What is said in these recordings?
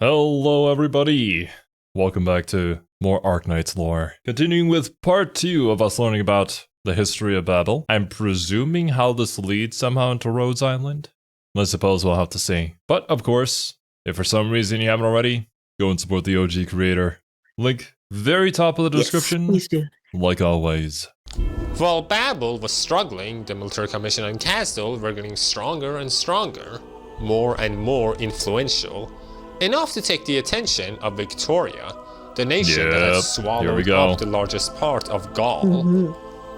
Hello everybody! Welcome back to more Arknights lore. Continuing with part 2 of us learning about the history of Babel. I'm presuming how this leads somehow into Rhodes Island. I suppose we'll have to see. But of course, if for some reason you haven't already, go and support the OG creator. Link very top of the description. Yes, please do. Like always. While Babel was struggling, the military commission and castle were getting stronger and stronger, more and more influential, enough to take the attention of Victoria, the nation that had swallowed up the largest part of Gaul.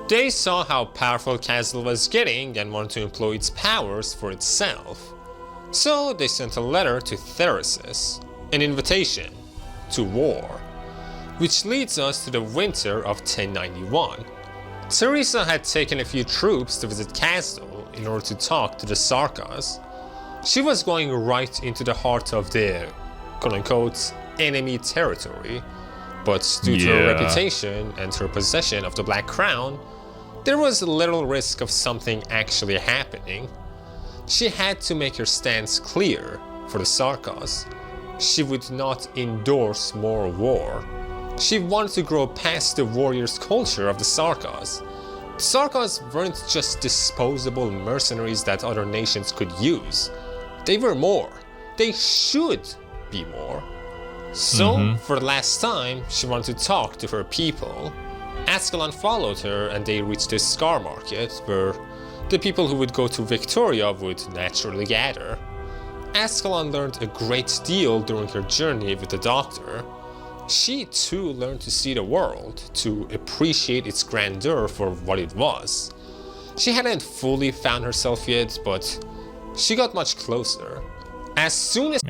They saw how powerful Castle was getting and wanted to employ its powers for itself. So they sent a letter to Theresis, an invitation to war, which leads us to the winter of 1091. Teresa had taken a few troops to visit Castle in order to talk to the Sarkas. She was going right into the heart of their, quote-unquote, enemy territory, but due to her reputation and her possession of the Black Crown, there was little risk of something actually happening. She had to make her stance clear for the Sarkas. She would not endorse more war. She wanted to grow past the warriors' culture of the Sarkas. The Sarkas weren't just disposable mercenaries that other nations could use. They were more. They should be more. So, for the last time, she wanted to talk to her people. Ascalon followed her and they reached the Scar Market, where the people who would go to Victoria would naturally gather. Ascalon learned a great deal during her journey with the doctor. She too learned to see the world, to appreciate its grandeur for what it was. She hadn't fully found herself yet, but she got much closer. As soon as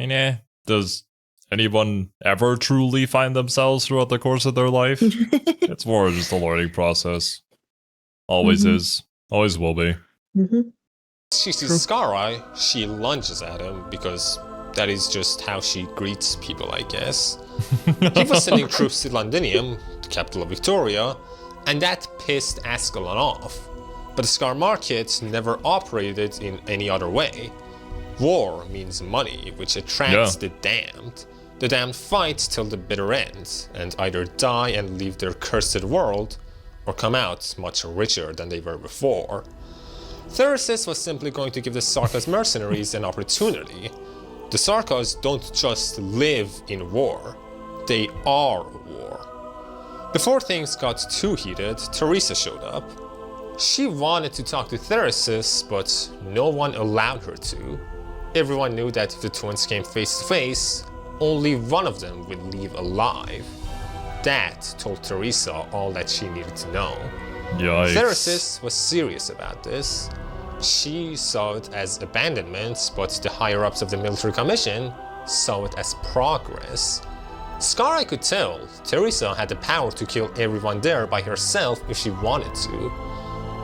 does anyone ever truly find themselves throughout the course of their life? It's more just a learning process. Always is. Always will be. she sees Scarai, she lunges at him because that is just how she greets people, I guess. He was sending troops to Londinium, the capital of Victoria, and that pissed Ascalon off. But the Scar Market never operated in any other way. War means money, which attracts the damned. The damned fight till the bitter end, and either die and leave their cursed world, or come out much richer than they were before. Theresis was simply going to give the Sarkas mercenaries an opportunity. The Sarkas don't just live in war, they are war. Before things got too heated, Teresa showed up. She wanted to talk to Theresis, but no one allowed her to. Everyone knew that if the twins came face to face, only one of them would leave alive. That told Teresa all that she needed to know. Yikes. Theresis was serious about this. She saw it as abandonment, but the higher-ups of the military commission saw it as progress. Scarai could tell Teresa had the power to kill everyone there by herself if she wanted to.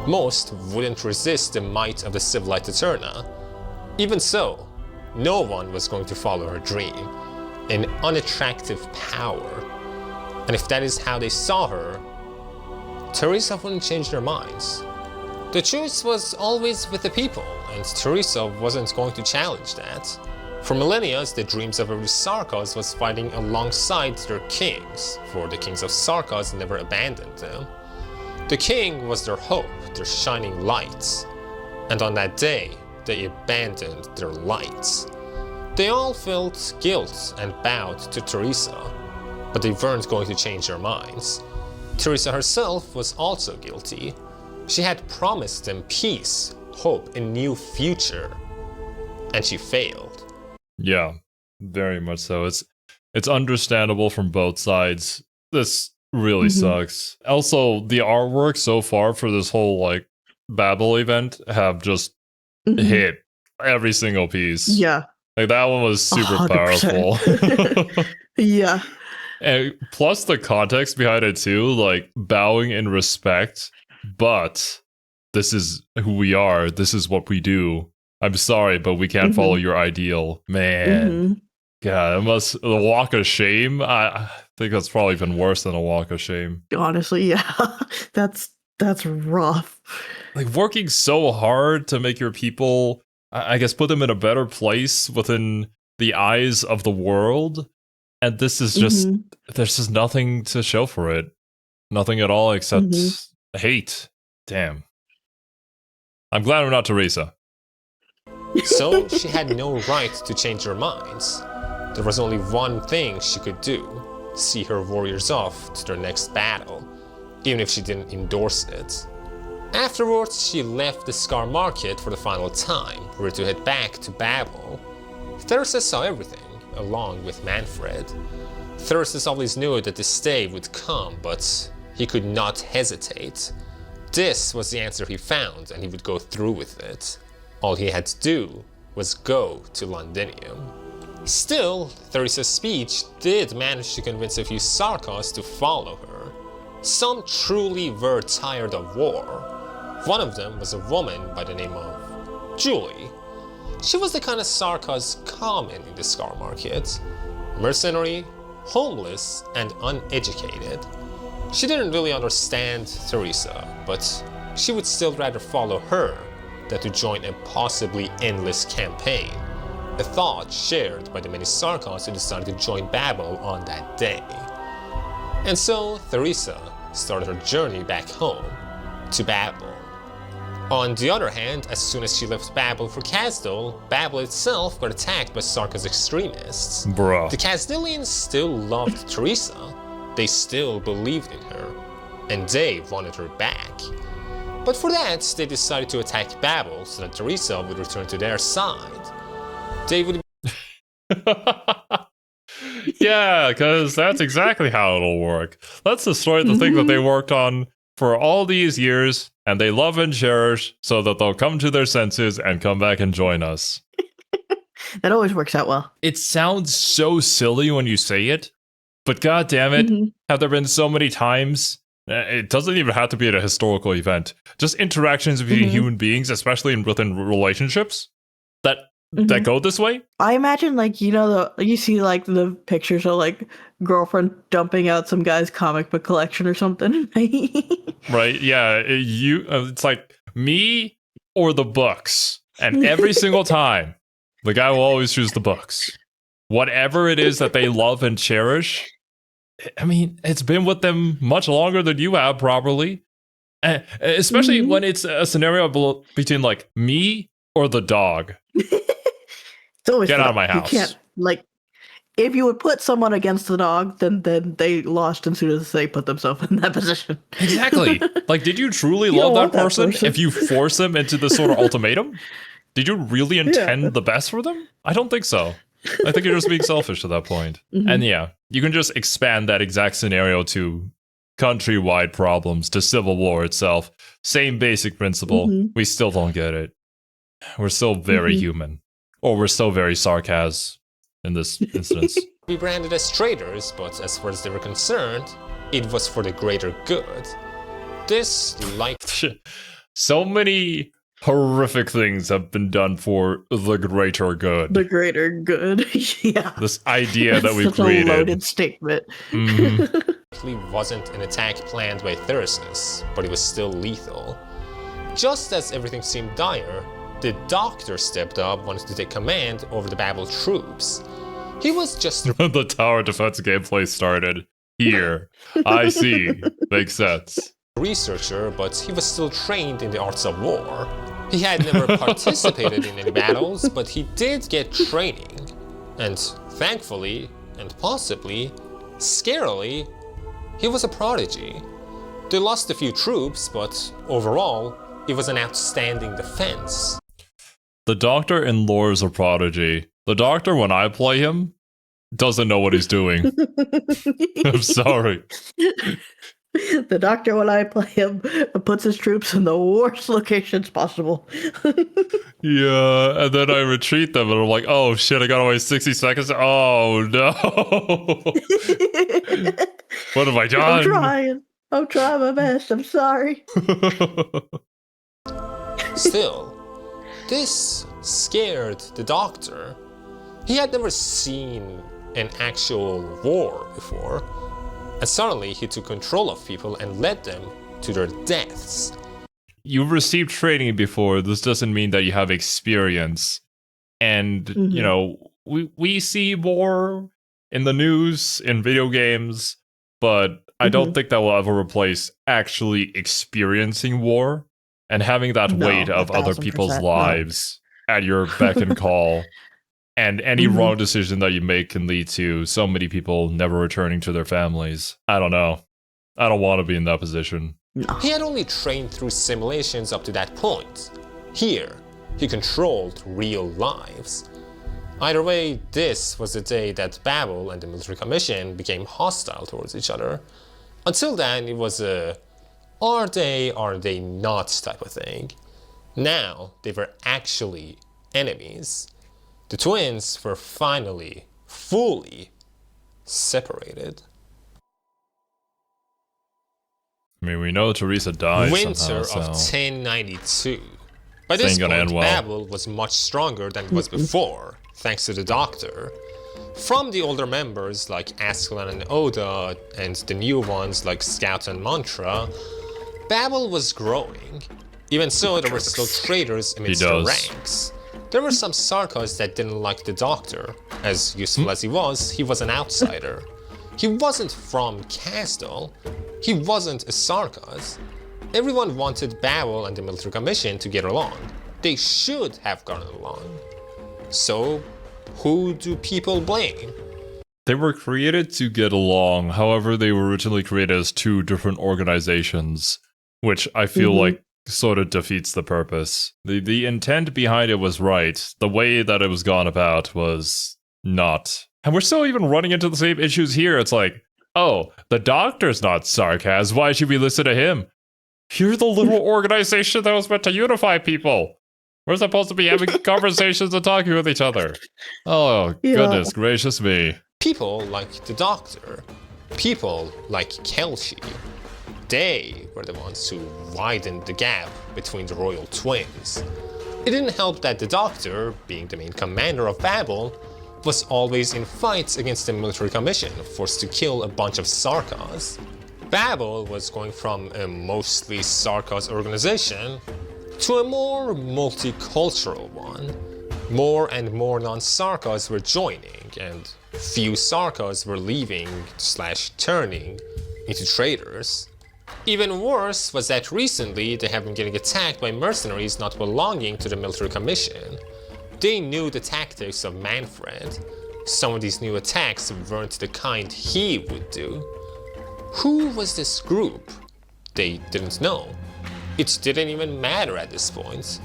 Most wouldn't resist the might of the civilized Eterna. Even so, no one was going to follow her dream, an unattractive power. And if that is how they saw her, Teresa wouldn't change their minds. The choice was always with the people, and Teresa wasn't going to challenge that. For millennia, the dreams of every Sarkas was fighting alongside their kings, for the kings of Sarkas never abandoned them. The king was their hope, their shining lights. And on that day, they abandoned their lights. They all felt guilt and bowed to Teresa, but they weren't going to change their minds. Teresa herself was also guilty. She had promised them peace, hope, a new future, and she failed. Yeah, very much so. It's understandable from both sides. This really sucks. Also, the artwork so far for this whole Babel event have just hit every single piece. Yeah. Like that one was super 100%. powerful. Yeah. And plus the context behind it too, like bowing in respect, but this is who we are. This is what we do. I'm sorry, but we can't follow your ideal. Man. God, the walk of shame. I think that's probably been worse than a walk of shame. Honestly, yeah. That's rough. Like working so hard to make your people, I guess, put them in a better place within the eyes of the world, and this is just there's just nothing to show for it. Nothing at all except hate. Damn. I'm glad I'm not Teresa. So she had no right to change her minds. There was only one thing she could do: see her warriors off to their next battle, even if she didn't endorse it. Afterwards, she left the Scar Market for the final time, ready to head back to Babel. Theresa saw everything, along with Manfred. Theresa always knew that this day would come, but he could not hesitate. This was the answer he found, and he would go through with it. All he had to do was go to Londinium. Still, Theresa's speech did manage to convince a few Sarkas to follow her. Some truly were tired of war. One of them was a woman by the name of Julie. She was the kind of Sarkas common in the Scar Market. Mercenary, homeless, and uneducated. She didn't really understand Theresa, but she would still rather follow her than to join a possibly endless campaign. A thought shared by the many Sarkas who decided to join Babel on that day. And so Theresa started her journey back home to Babel. On the other hand, as soon as she left Babel for Kasdal, Babel itself got attacked by Sarkas extremists. Bruh. The Kasdalians still loved Theresa, they still believed in her, and they wanted her back. But for that, they decided to attack Babel so that Theresa would return to their side. They would Yeah, because that's exactly how it'll work. Let's destroy the thing that they worked on for all these years, and they love and cherish, so that they'll come to their senses and come back and join us. That always works out well. It sounds so silly when you say it, but god damn it, have there been so many times, it doesn't even have to be at a historical event, just interactions between human beings, especially within relationships, that go this way? I imagine, like, you know, you see like the pictures of like girlfriend dumping out some guy's comic book collection or something. Right? Yeah. It's like me or the books, and every single time, the guy will always choose the books. Whatever it is that they love and cherish. I mean, it's been with them much longer than you have, probably. Especially when it's a scenario between like me or the dog. It's always Get out of my house. You can't, like, if you would put someone against the dog, then they lost as soon as they put themselves in that position. Exactly. Like, did you truly love that person if you force them into this sort of ultimatum? Did you really intend the best for them? I don't think so. I think you're just being selfish at that point. And yeah, you can just expand that exact scenario to countrywide problems, to civil war itself. Same basic principle. We still don't get it. We're still very human. Or we're still very sarcasm in this instance. be branded as traitors, but as far as they were concerned, it was for the greater good. This, like... So many horrific things have been done for the greater good. The greater good, yeah. This idea that we've created. created. A loaded statement. It wasn't an attack planned by Theresis, but it was still lethal. Just as everything seemed dire, the Doctor stepped up, wanted to take command over the Babel troops. He was just the tower defense gameplay started here. I see. Makes sense. researcher, but he was still trained in the arts of war. He had never participated in any battles, but he did get training. And thankfully, and possibly, scarily, he was a prodigy. They lost a few troops, but overall, it was an outstanding defense. The Doctor in lore is a prodigy. The Doctor, when I play him, doesn't know what he's doing. I'm sorry. The Doctor, when I play him, puts his troops in the worst locations possible. Yeah, and then I retreat them, and I'm like, oh shit, I got away 60 seconds. Oh no. What have I done? I'm trying my best. I'm sorry. Still, this scared the Doctor. He had never seen an actual war before, and suddenly he took control of people and led them to their deaths. You've received training before. This doesn't mean that you have experience. And, you know, we see war in the news, in video games, but I don't think that will ever replace actually experiencing war and having that No, weight of other people's 1000%, no. lives at your beck and call. And any wrong decision that you make can lead to so many people never returning to their families. I don't know. I don't want to be in that position. No. He had only trained through simulations up to that point. Here, he controlled real lives. Either way, this was the day that Babel and the military commission became hostile towards each other. Until then, it was a are they not type of thing. Now, they were actually enemies. The twins were finally, fully separated. I mean, we know Teresa died Winter somehow, of so 1092. By this gonna point, end well. Babel was much stronger than it was before, thanks to the Doctor. From the older members like Ascalon and Oda, and the new ones like Scout and Mantra, Babel was growing. Even so, there were still traitors amidst the ranks. There were some Sarkas that didn't like the Doctor. As useful as he was an outsider. He wasn't from Castle. He wasn't a Sarkas. Everyone wanted Babel and the military commission to get along. They should have gotten along. So, who do people blame? they were created to get along. However, they were originally created as two different organizations, which I feel like sort of defeats the purpose. The intent behind it was right. The way that it was gone about was not. And we're still even running into the same issues here. It's like, oh, the Doctor's not Sarkaz. Why should we listen to him? You're the little organization that was meant to unify people. We're supposed to be having conversations and talking with each other. Oh, goodness gracious me. People like the Doctor, people like Kelshi, they were the ones who widened the gap between the royal twins. It didn't help that the Doctor, being the main commander of Babel, was always in fights against the military commission, forced to kill a bunch of Sarkas. Babel was going from a mostly Sarkas organization to a more multicultural one. More and more non-Sarkas were joining, and few Sarkas were leaving/turning into traitors. Even worse was that recently they have been getting attacked by mercenaries not belonging to the military commission. They knew the tactics of Manfred. Some of these new attacks weren't the kind he would do. Who was this group? They didn't know. It didn't even matter at this point.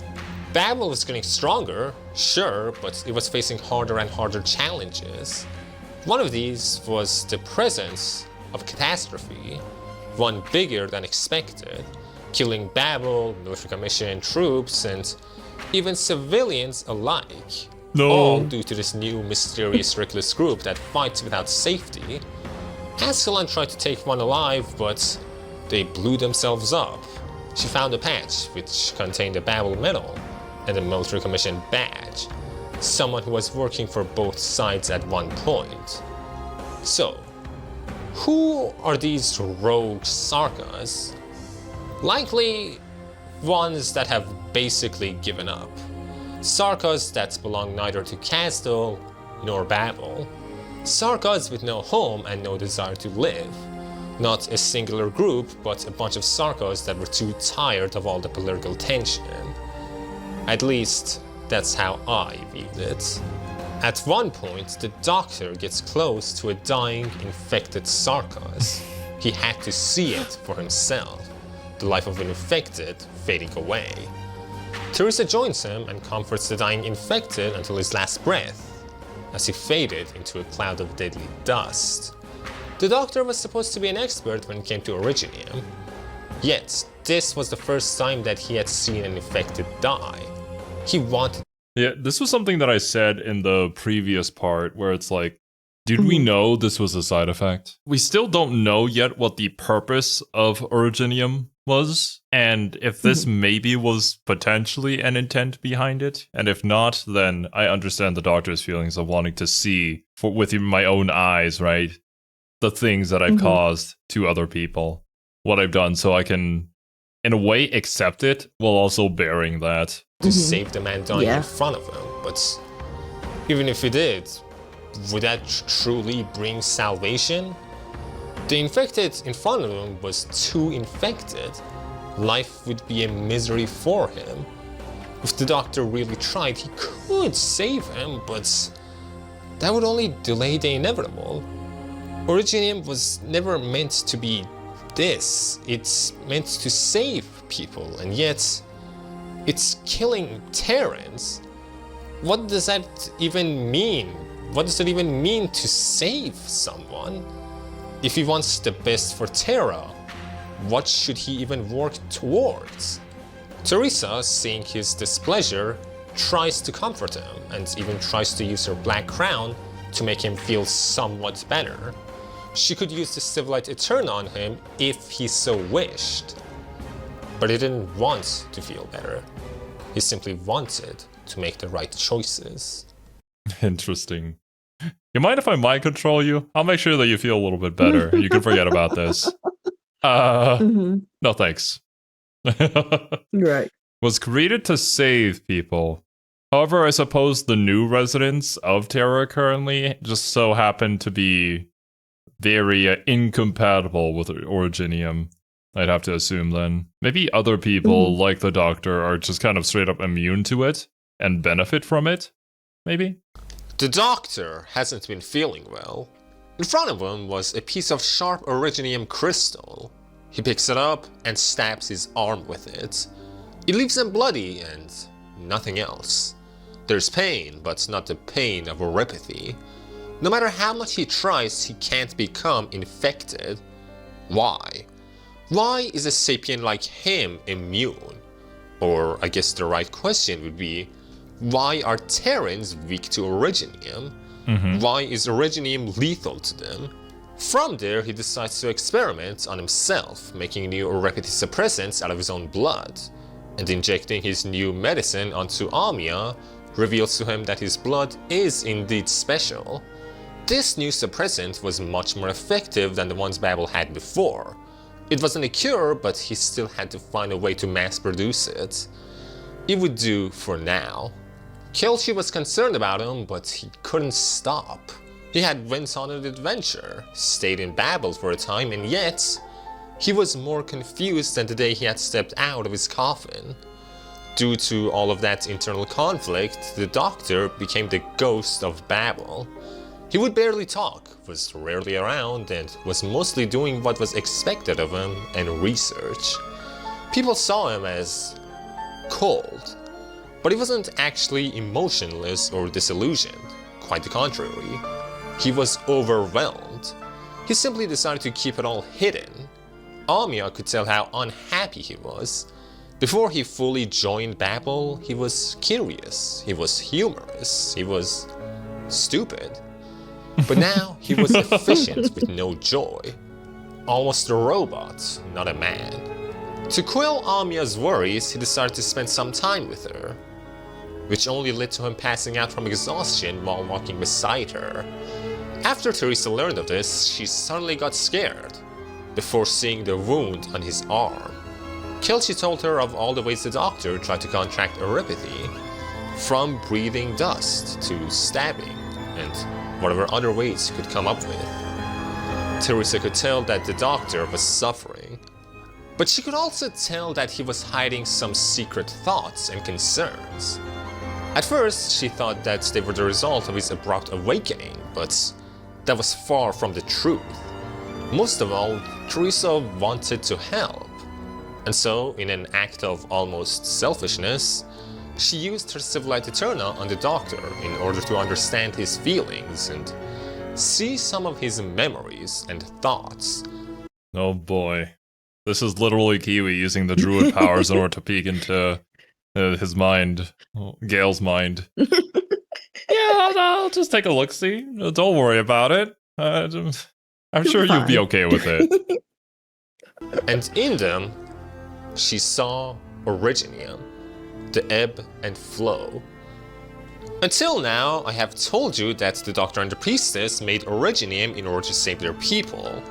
Babel was getting stronger, sure, but it was facing harder and harder challenges. One of these was the presence of catastrophe, one bigger than expected, killing Babel, military commission, troops, and even civilians alike. All due to this new mysterious reckless group that fights without safety. Ascalon tried to take one alive, but they blew themselves up. She found a patch which contained a Babel medal and a military commission badge. Someone who was working for both sides at one point. So, who are these rogue Sarkas? Likely ones that have basically given up. Sarkas that belong neither to Castle nor Babel. Sarkas with no home and no desire to live. Not a singular group, but a bunch of Sarkas that were too tired of all the political tension. At least, that's how I viewed it. At one point, the Doctor gets close to a dying, infected Sarkas. He had to see it for himself, the life of an infected fading away. Teresa joins him and comforts the dying infected until his last breath, as he faded into a cloud of deadly dust. The Doctor was supposed to be an expert when it came to Originium, yet this was the first time that he had seen an infected die. He wanted. Yeah, this was something that I said in the previous part where it's like, did we know this was a side effect? We still don't know yet what the purpose of Originium was, and if this maybe was potentially an intent behind it, and if not, then I understand the Doctor's feelings of wanting to see with my own eyes, right, the things that I've caused to other people, what I've done, so I can, in a way, accept it, while also bearing that. To save the man dying in front of him, but Even if it did, would that truly bring salvation? The infected in front of him was too infected. Life would be a misery for him. If the doctor really tried, he could save him, but that would only delay the inevitable. Originium was never meant to be this. It's meant to save people, and yet it's killing Terrans. What does that even mean? What does it even mean to save someone? If he wants the best for Terra, what should he even work towards? Teresa, seeing his displeasure, tries to comfort him and even tries to use her black crown to make him feel somewhat better. She could use the Civilite Eterna on him if he so wished. But he didn't want to feel better. He simply wanted to make the right choices. Interesting. You mind if I mind control you? I'll make sure that you feel a little bit better. You can forget about this. No thanks. Right. Was created to save people. However, I suppose the new residents of Terra currently just so happen to be very incompatible with Originium. I'd have to assume then. Maybe other people, like the Doctor, are just kind of straight up immune to it and benefit from it? Maybe? The Doctor hasn't been feeling well. In front of him was a piece of sharp Originium crystal. He picks it up and stabs his arm with it. It leaves him bloody and nothing else. There's pain, but not the pain of oripathy. No matter how much he tries, he can't become infected. Why? Why is a sapien like him immune? Or I guess the right question would be, why are Terrans weak to Originium? Why is Originium lethal to them? From there, he decides to experiment on himself, making new oripathy suppressants out of his own blood. And injecting his new medicine onto Amia reveals to him that his blood is indeed special. This new suppressant was much more effective than the ones Babel had before. It wasn't a cure, but he still had to find a way to mass produce it. It would do for now. Kelchi was concerned about him, but he couldn't stop. He had went on an adventure, stayed in Babel for a time, and yet he was more confused than the day he had stepped out of his coffin. Due to all of that internal conflict, the Doctor became the ghost of Babel. He would barely talk, was rarely around, and was mostly doing what was expected of him and research. People saw him as cold, but he wasn't actually emotionless or disillusioned. Quite the contrary. He was overwhelmed. He simply decided to keep it all hidden. Amia could tell how unhappy he was. Before he fully joined Babel, he was curious, he was humorous, he was stupid. But now he was efficient with no joy. Almost a robot, not a man. To quell Amia's worries, he decided to spend some time with her, which only led to him passing out from exhaustion while walking beside her. After Teresa learned of this, she suddenly got scared, before seeing the wound on his arm. Kelchi told her of all the ways the Doctor tried to contract oripathy, from breathing dust to stabbing, and whatever other ways he could come up with. Teresa could tell that the Doctor was suffering, but she could also tell that he was hiding some secret thoughts and concerns. At first, she thought that they were the result of his abrupt awakening, but that was far from the truth. Most of all, Teresa wanted to help. And so, in an act of almost selfishness, she used her Civilite Eterna on the Doctor in order to understand his feelings and see some of his memories and thoughts. Oh boy. This is literally Kiwi using the druid powers in order to peek into his mind, Gale's mind. Yeah, I'll just take a look-see. Don't worry about it. I'm sure you'll be okay with it. And in them, she saw Originium, the ebb and flow. Until now, I have told you that the Doctor and the Priestess made Originium in order to save their people.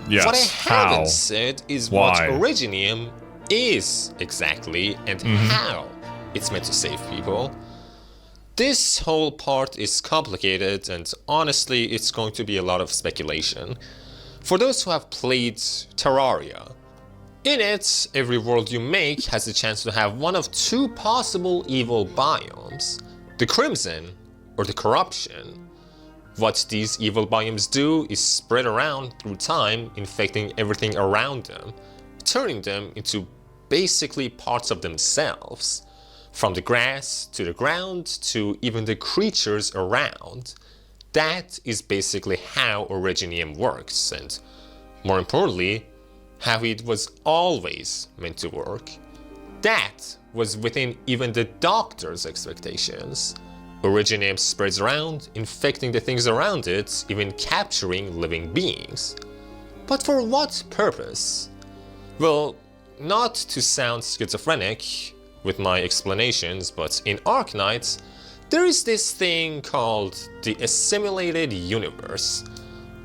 Yes, what I haven't said is what Why? Originium is exactly and how it's meant to save people. This whole part is complicated, and honestly, it's going to be a lot of speculation. For those who have played Terraria, in it, every world you make has a chance to have one of two possible evil biomes, the Crimson or the Corruption. What these evil biomes do is spread around through time, infecting everything around them, turning them into basically parts of themselves. From the grass to the ground to even the creatures around. That is basically how Originium works, and more importantly, how it was always meant to work. That was within even the Doctor's expectations. Originium spreads around, infecting the things around it, even capturing living beings. But for what purpose? Well, not to sound schizophrenic with my explanations, but in Arknights, there is this thing called the assimilated universe.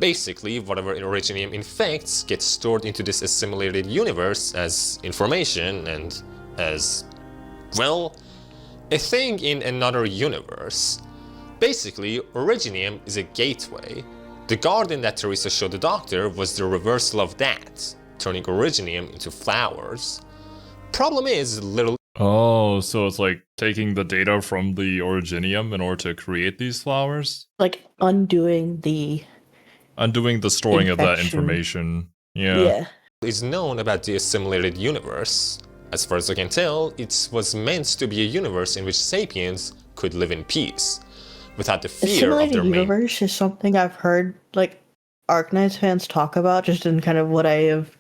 Basically, whatever Originium infects gets stored into this assimilated universe as information and as, well, a thing in another universe. Basically, Originium is a gateway. The garden that Teresa showed the Doctor was the reversal of that, turning Originium into flowers. Problem is, little. Oh, so it's like taking the data from the Originium in order to create these flowers? Like undoing the storing of that infection. information. Yeah. Is known about the assimilated universe. As far as I can tell, it was meant to be a universe in which sapiens could live in peace, without the fear of their Assimilated universe is something I've heard like Arknights fans talk about, just in kind of what I have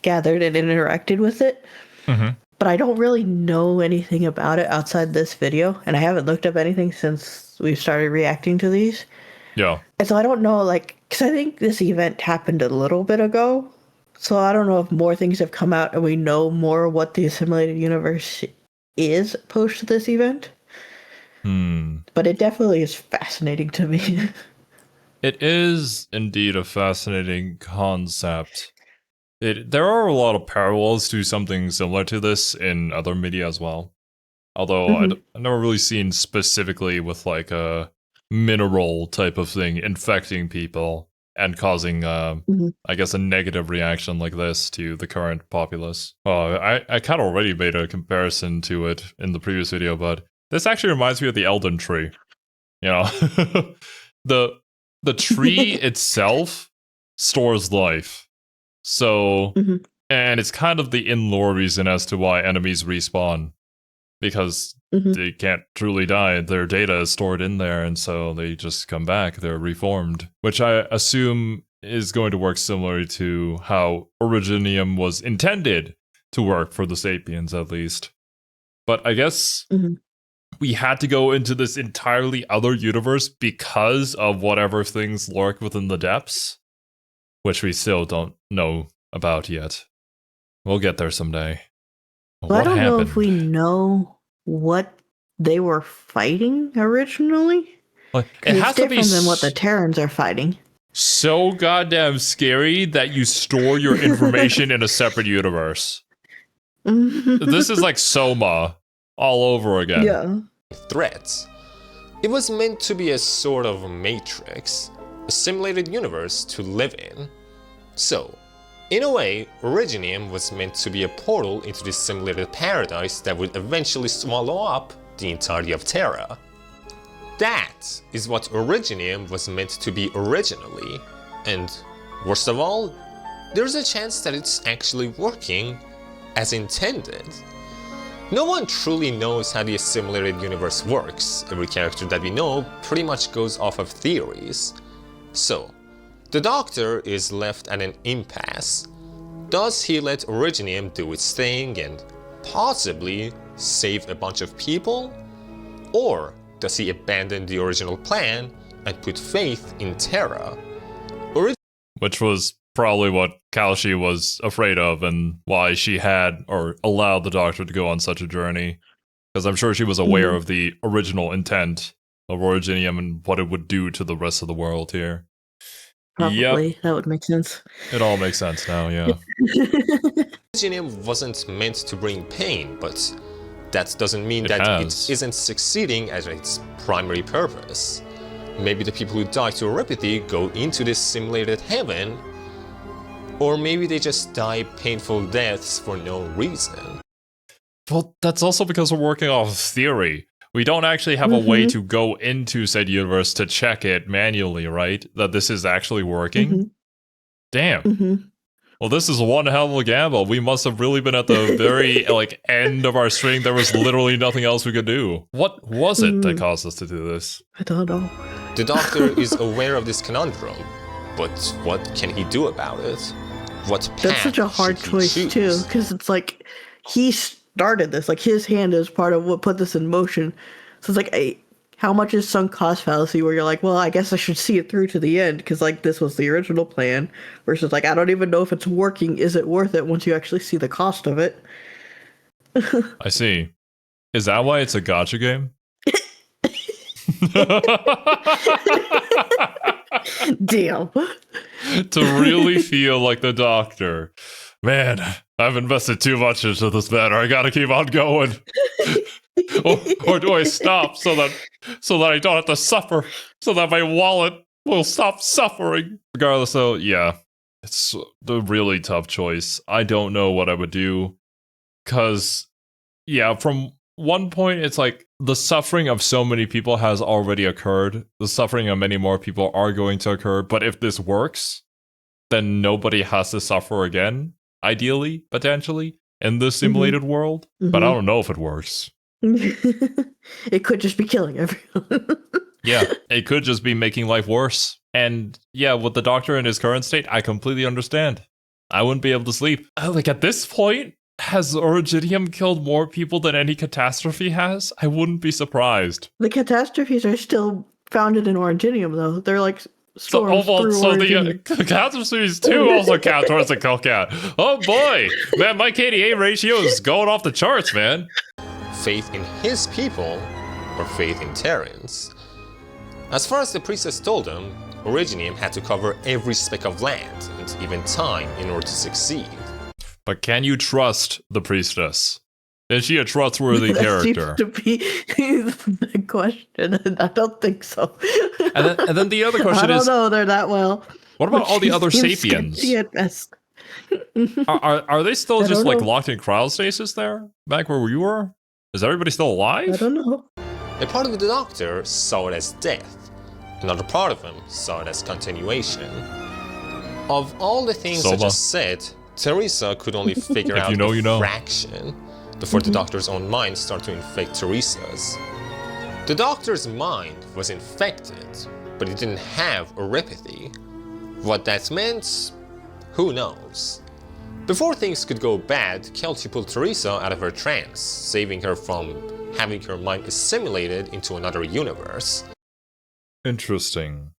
gathered and interacted with it. Mm-hmm. But I don't really know anything about it outside this video, and I haven't looked up anything since we started reacting to these. Yeah. And so I don't know, like, because I think this event happened a little bit ago, so I don't know if more things have come out and we know more what the assimilated universe is post this event. But it definitely is fascinating to me. It is indeed a fascinating concept. There are a lot of parallels to something similar to this in other media as well. Although I've never really seen specifically with like a mineral type of thing infecting people and causing, I guess, a negative reaction like this to the current populace. I kind of already made a comparison to it in the previous video, but this actually reminds me of the Elden Tree. You know, the tree itself stores life. So, and it's kind of the in-lore reason as to why enemies respawn. Because they can't truly die. Their data is stored in there, and so they just come back. They're reformed. Which I assume is going to work similarly to how Originium was intended to work for the Sapiens, at least. But I guess we had to go into this entirely other universe because of whatever things lurk within the depths. Which we still don't know about yet. We'll get there someday. Well, I don't know if we know what they were fighting originally. Like, it has to be different than what the Terrans are fighting. So goddamn scary that you store your information in a separate universe. This is like Soma all over again. Yeah. Threats. It was meant to be a sort of matrix, a simulated universe to live in. So, in a way, Originium was meant to be a portal into this simulated paradise that would eventually swallow up the entirety of Terra. That is what Originium was meant to be originally, and worst of all, there's a chance that it's actually working as intended. No one truly knows how the assimilated universe works. Every character that we know pretty much goes off of theories. So, the Doctor is left at an impasse. Does he let Originium do its thing and possibly save a bunch of people? Or does he abandon the original plan and put faith in Terra? Which was probably what Kalshi was afraid of and why she had or allowed the Doctor to go on such a journey. Because I'm sure she was aware of the original intent of Originium and what it would do to the rest of the world here. Probably. That would make sense. It all makes sense now, yeah. Originium wasn't meant to bring pain, but That doesn't mean It that has. it isn't succeeding at its primary purpose. Maybe the people who die to telepathy go into this simulated heaven, or maybe they just die painful deaths for no reason. Well, that's also because we're working off theory. We don't actually have a way to go into said universe to check it manually, right? That this is actually working. Damn. Well, this is one hell of a gamble. We must have really been at the very end of our string. There was literally nothing else we could do. What was it that caused us to do this? I don't know. The Doctor is aware of this conundrum, but what can he do about it? What path That's such a hard should he choice choose? too, because it's like he started this. Like his hand is part of what put this in motion. So it's like, how much is sunk cost fallacy? Where you're like, well, I guess I should see it through to the end because like this was the original plan. Versus like, I don't even know if it's working. Is it worth it once you actually see the cost of it? I see. Is that why it's a gacha game? Damn. To really feel like the Doctor. Man, I've invested too much into this matter. I gotta keep on going. or do I stop so that I don't have to suffer? So that my wallet will stop suffering? Regardless, though, yeah. It's the really tough choice. I don't know what I would do. Because, yeah, from one point, it's like the suffering of so many people has already occurred. The suffering of many more people are going to occur. But if this works, then nobody has to suffer again, ideally, potentially, in this simulated world. But I don't know if it works. It could just be killing everyone. Yeah, it could just be making life worse. And yeah, with the Doctor in his current state, I completely understand. I wouldn't be able to sleep. Like at this point, has Originium killed more people than any catastrophe has? I wouldn't be surprised. The catastrophes are still founded in Originium, though. They're like storms through Originium. The catastrophes too also count towards the Hellcat. Oh boy, man, my KDA ratio is going off the charts, man. Faith in his people, or faith in Terrians? As far as the priestess told him, Originium had to cover every speck of land and even time in order to succeed. But can you trust the priestess? Is she a trustworthy character? That seems to be the big question, and I don't think so. And then the other question is, I don't know they're that well. What about all the other Seems sapiens? sketchy at best. Are they still I just don't like know. locked in cryostasis there? Back where we were? Is everybody still I alive? don't know. A part of the Doctor saw it as death. Another part of him saw it as continuation. Of all the things I Soma. just said, Teresa could only figure If out you know, a you know. fraction before the Doctor's own mind started to infect Teresa's. The Doctor's mind was infected, but it didn't have telepathy. What that meant, who knows? Before things could go bad, Kelty pulled Teresa out of her trance, saving her from having her mind assimilated into another universe. Interesting.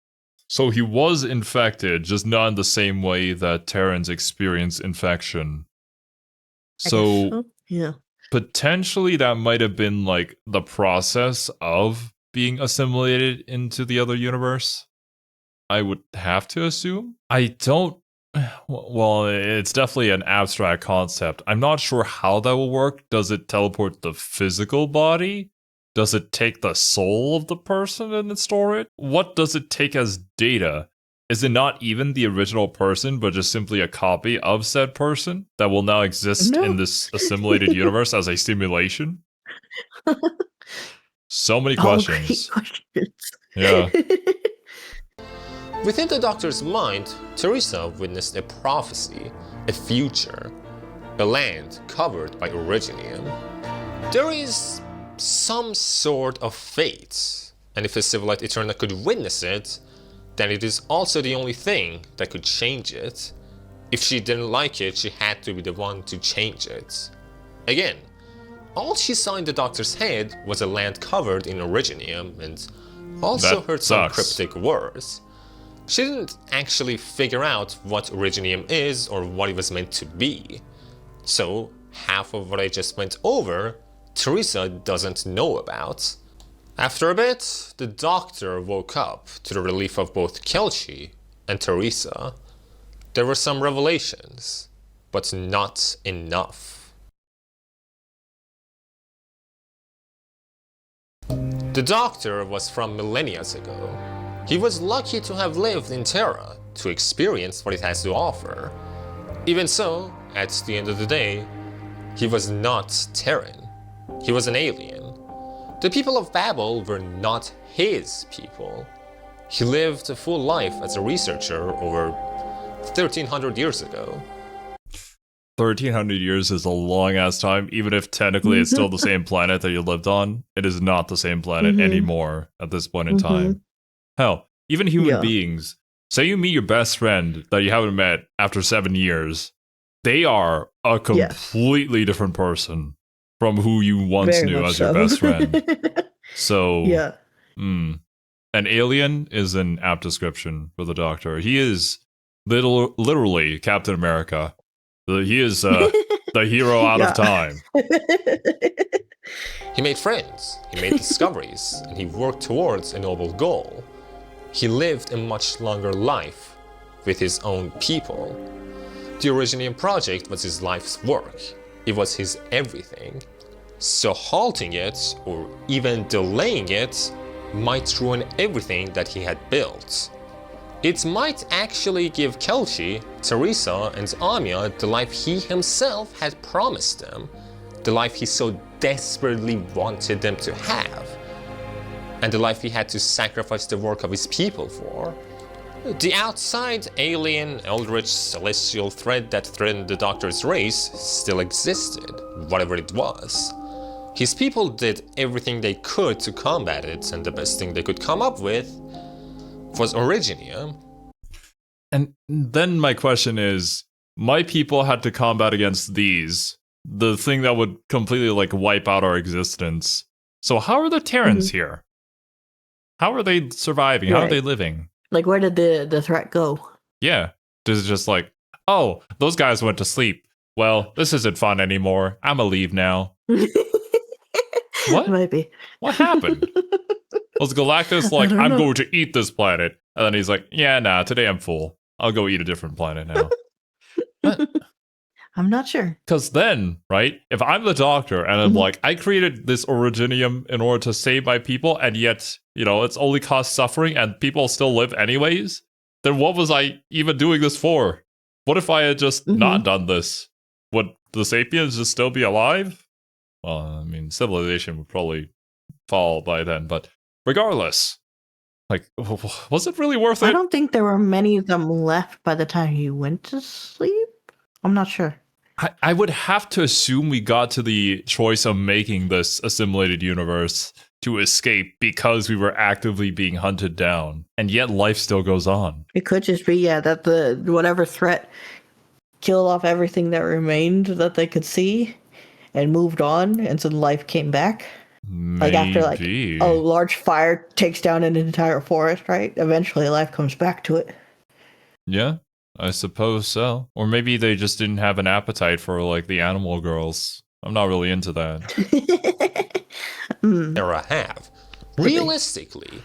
So he was infected, just not in the same way that Terrans experience infection. I guess So yeah. potentially that might have been like the process of being assimilated into the other universe. I would have to assume. I don't. Well, it's definitely an abstract concept. I'm not sure how that will work. Does it teleport the physical body? Does it take the soul of the person and store it? What does it take as data? Is it not even the original person, but just simply a copy of said person that will now exist No. in this assimilated universe as a simulation? So many All questions. great questions. Yeah. Within the Doctor's mind, Teresa witnessed a prophecy, a future, a land covered by Originium. There is some sort of fate, and if a civilized Eterna could witness it, then it is also the only thing that could change it. If she didn't like it, she had to be the one to change it. Again, all she saw in the Doctor's head was a land covered in Originium and also That heard some sucks. cryptic words. She didn't actually figure out what Originium is or what it was meant to be. So, half of what I just went over, Teresa doesn't know about. After a bit, the Doctor woke up to the relief of both Kelchi and Teresa. There were some revelations, but not enough. The Doctor was from millennia ago. He was lucky to have lived in Terra to experience what it has to offer. Even so, at the end of the day, he was not Terran. He was an alien. The people of Babel were not his people. He lived a full life as a researcher over 1300 years ago. 1300 years is a long ass time, even if technically it's still the same planet that you lived on. It is not the same planet anymore at this point in time. Hell, even human beings, say you meet your best friend that you haven't met after 7 years, they are a completely different person from who you once knew as your best friend. So, an alien is an apt description for the Doctor. He is literally Captain America. He is the hero out of time. He made friends, he made discoveries, and he worked towards a noble goal. He lived a much longer life with his own people. The Originium project was his life's work. It was his everything. So halting it, or even delaying it, might ruin everything that he had built. It might actually give Kelchi, Teresa, and Anya the life he himself had promised them, the life he so desperately wanted them to have, and the life he had to sacrifice the work of his people for. The outside, alien, eldritch, celestial threat that threatened the Doctor's race still existed, whatever it was. His people did everything they could to combat it, and the best thing they could come up with was Originium. And then my question is, my people had to combat against these, the thing that would completely wipe out our existence. So how are the Terrans here? How are they surviving? How are they living? Where did the threat go? Yeah. Is it just oh, those guys went to sleep. Well, this isn't fun anymore. I'ma leave now. What? Maybe. What happened? Was Galactus I'm going to eat this planet? And then he's yeah, nah, today I'm full. I'll go eat a different planet now. I'm not sure. Because then, right, if I'm the Doctor and I'm I created this Originium in order to save my people, and yet, it's only caused suffering and people still live anyways, then what was I even doing this for? What if I had just not done this? Would the Sapiens just still be alive? Well, I mean, civilization would probably fall by then, but regardless, was it really worth it? I don't think there were many of them left by the time he went to sleep. I'm not sure. I would have to assume we got to the choice of making this assimilated universe to escape because we were actively being hunted down, and yet life still goes on. It could just be, that the whatever threat killed off everything that remained that they could see and moved on, and so life came back. Maybe. After a large fire takes down an entire forest, right? Eventually life comes back to it. Yeah, I suppose so. Or maybe they just didn't have an appetite for the animal girls. I'm not really into that. Terra have. Realistically,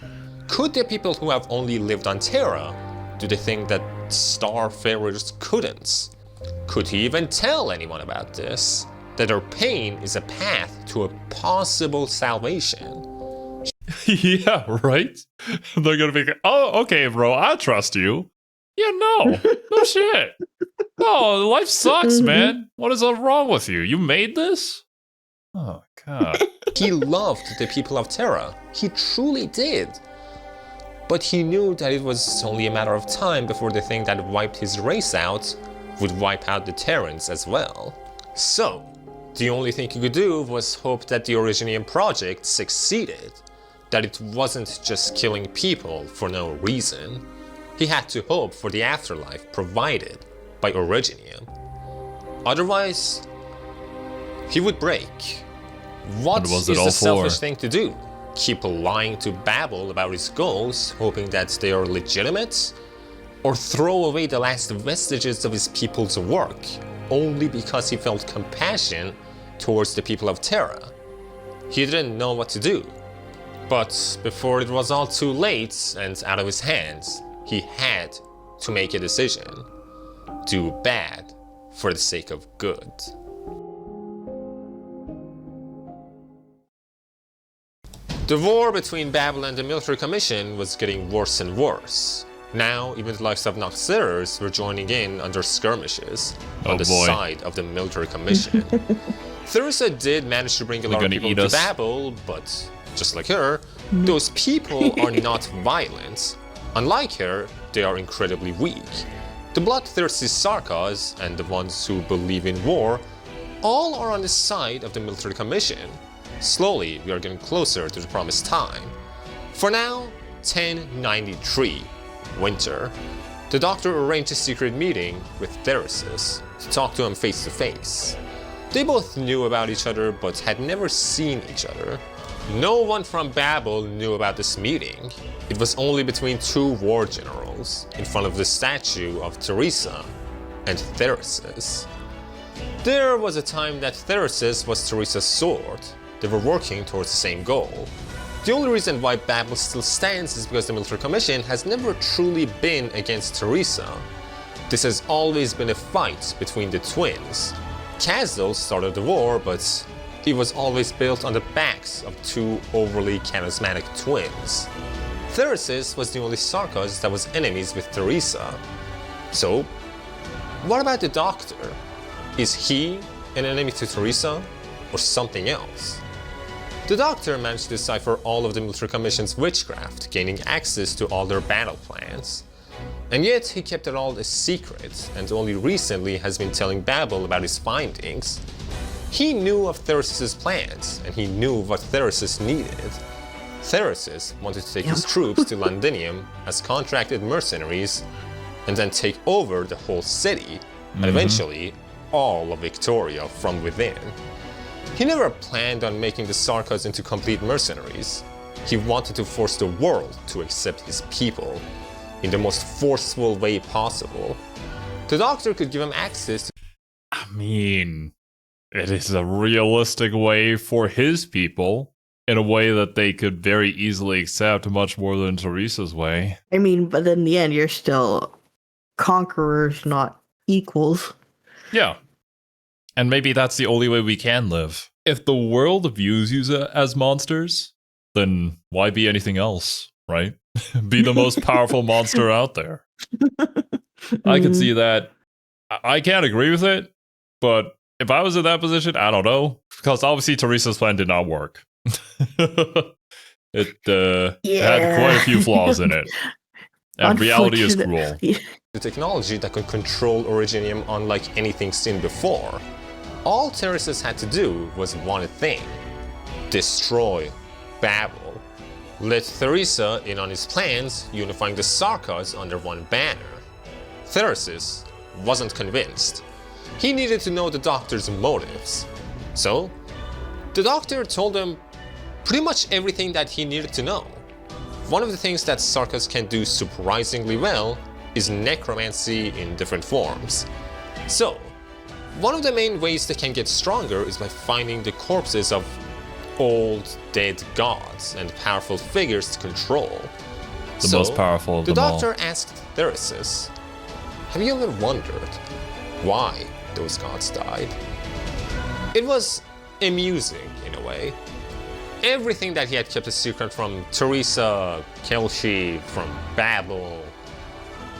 could the people who have only lived on Terra do the thing that starfarers couldn't? Could he even tell anyone about this? That their pain is a path to a possible salvation. Yeah, right? They're gonna be oh, okay, bro, I trust you. Yeah, no shit. Oh, life sucks, man. What is wrong with you? You made this? Oh, God. He loved the people of Terra. He truly did. But he knew that it was only a matter of time before the thing that wiped his race out would wipe out the Terrans as well. So, the only thing he could do was hope that the Originium project succeeded, that it wasn't just killing people for no reason. He had to hope for the afterlife provided by Originium. Otherwise, he would break. What is the selfish thing to do? Keep lying to Babel about his goals, hoping that they are legitimate? Or throw away the last vestiges of his people's work, only because he felt compassion towards the people of Terra? He didn't know what to do. But before it was all too late and out of his hands, he had to make a decision. Do bad for the sake of good. The war between Babel and the military commission was getting worse and worse. Now, even the likes of Noxerers were joining in under skirmishes on the side of the military commission. Theresa did manage to bring a lot of people to Babel, but just like her, those people are not violent. Unlike her, they are incredibly weak. The bloodthirsty Sarkas and the ones who believe in war all are on the side of the military commission. Slowly, we are getting closer to the promised time. For now, 1093, winter. The Doctor arranged a secret meeting with Theresis to talk to him face to face. They both knew about each other but had never seen each other. No one from Babel knew about this meeting. It was only between two war generals in front of the statue of Theresa and Theresis. There was a time that Theresis was Theresa's sword. They were working towards the same goal. The only reason why Babel still stands is because the military commission has never truly been against Theresa. This has always been a fight between the twins. Casdell started the war, but it was always built on the backs of two overly charismatic twins. Theresis was the only Sarkas that was enemies with Theresa. So, what about the Doctor? Is he an enemy to Theresa, or something else? The Doctor managed to decipher all of the military commission's witchcraft, gaining access to all their battle plans. And yet he kept it all a secret, and only recently has been telling Babel about his findings. He knew of Theresis' plans, and he knew what Theresis needed. Theresis wanted to take his troops to Londinium as contracted mercenaries, and then take over the whole city, and eventually all of Victoria from within. He never planned on making the Sarkas into complete mercenaries. He wanted to force the world to accept his people in the most forceful way possible. The Doctor could give him access to— I mean, it is a realistic way for his people, in a way that they could very easily accept much more than Theresa's way. I mean, but in the end, you're still conquerors, not equals. Yeah. And maybe that's the only way we can live. If the world views you as monsters, then why be anything else, right? Be the most powerful monster out there. I can see that. I can't agree with it, but if I was in that position, I don't know. Because obviously Theresa's plan did not work. It had quite a few flaws in it. And reality is cruel. The technology that could control Originium unlike anything seen before. All Theresis had to do was one thing: destroy Babel. Let Theresa in on his plans, unifying the Sarkas under one banner. Theresis wasn't convinced. He needed to know the Doctor's motives. So, the Doctor told him pretty much everything that he needed to know. One of the things that Sarkas can do surprisingly well is necromancy in different forms. So, one of the main ways they can get stronger is by finding the corpses of old, dead gods and powerful figures to control. The most powerful of them all. The Doctor asked Theresis, "Have you ever wondered why those gods died?" It was amusing in a way. Everything that he had kept a secret from Theresa, Kelshi, from Babel,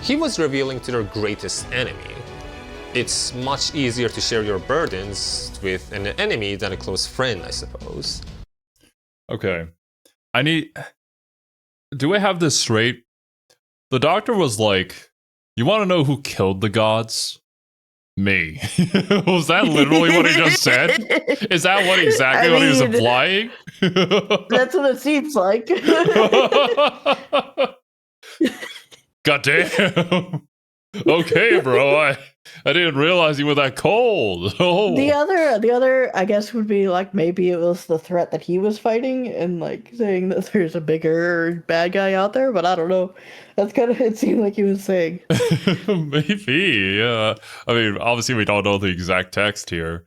he was revealing to their greatest enemy. It's much easier to share your burdens with an enemy than a close friend, I suppose. Okay. Do I have this straight? The Doctor was like, you want to know who killed the gods? Me. Was that literally what he just said? Is that what exactly what he was implying? That's what it seems like. God damn. Okay, bro. I didn't realize you were that cold. Oh. The other, I guess, would be like maybe it was the threat that he was fighting and like saying that there's a bigger bad guy out there, but I don't know. That's kind of it seemed like he was saying. Maybe, yeah. I mean, obviously we don't know the exact text here,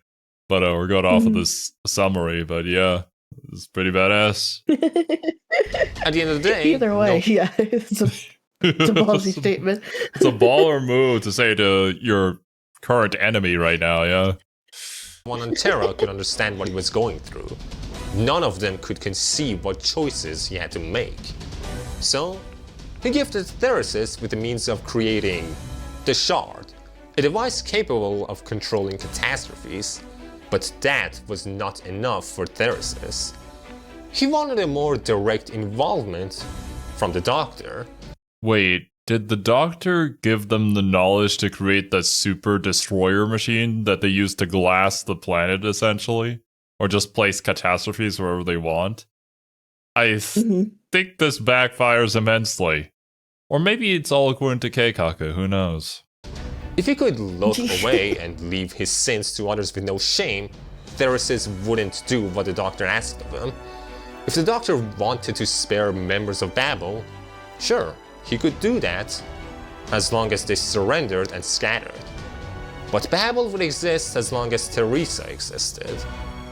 but we're going off of this summary. But yeah, it's pretty badass. At the end of the day, either way, yeah, it's a ballsy statement. It's a baller move to say to your current enemy right now, yeah. One on Terra could understand what he was going through. None of them could conceive what choices he had to make. So, he gifted Theresis with the means of creating the Shard, a device capable of controlling catastrophes, but that was not enough for Theresis. He wanted a more direct involvement from the Doctor. Wait, did the Doctor give them the knowledge to create the super destroyer machine that they use to glass the planet, essentially? Or just place catastrophes wherever they want? I think this backfires immensely. Or maybe it's all according to Keikaku, who knows? If he could look away and leave his sins to others with no shame, Theresis wouldn't do what the Doctor asked of him. If the Doctor wanted to spare members of Babel, sure, he could do that, as long as they surrendered and scattered. But Babel would exist as long as Teresa existed,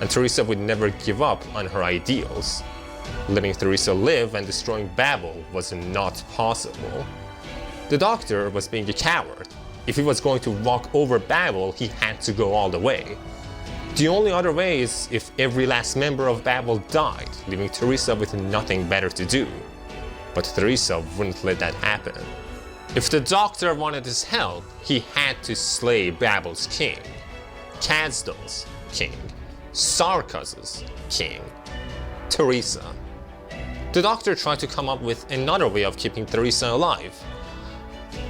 and Teresa would never give up on her ideals. Letting Teresa live and destroying Babel was not possible. The Doctor was being a coward. If he was going to walk over Babel, he had to go all the way. The only other way is if every last member of Babel died, leaving Teresa with nothing better to do. But Teresa wouldn't let that happen. If the Doctor wanted his help, he had to slay Babel's king, Kazdal's king, Sarkaz's king, Teresa. The Doctor tried to come up with another way of keeping Teresa alive,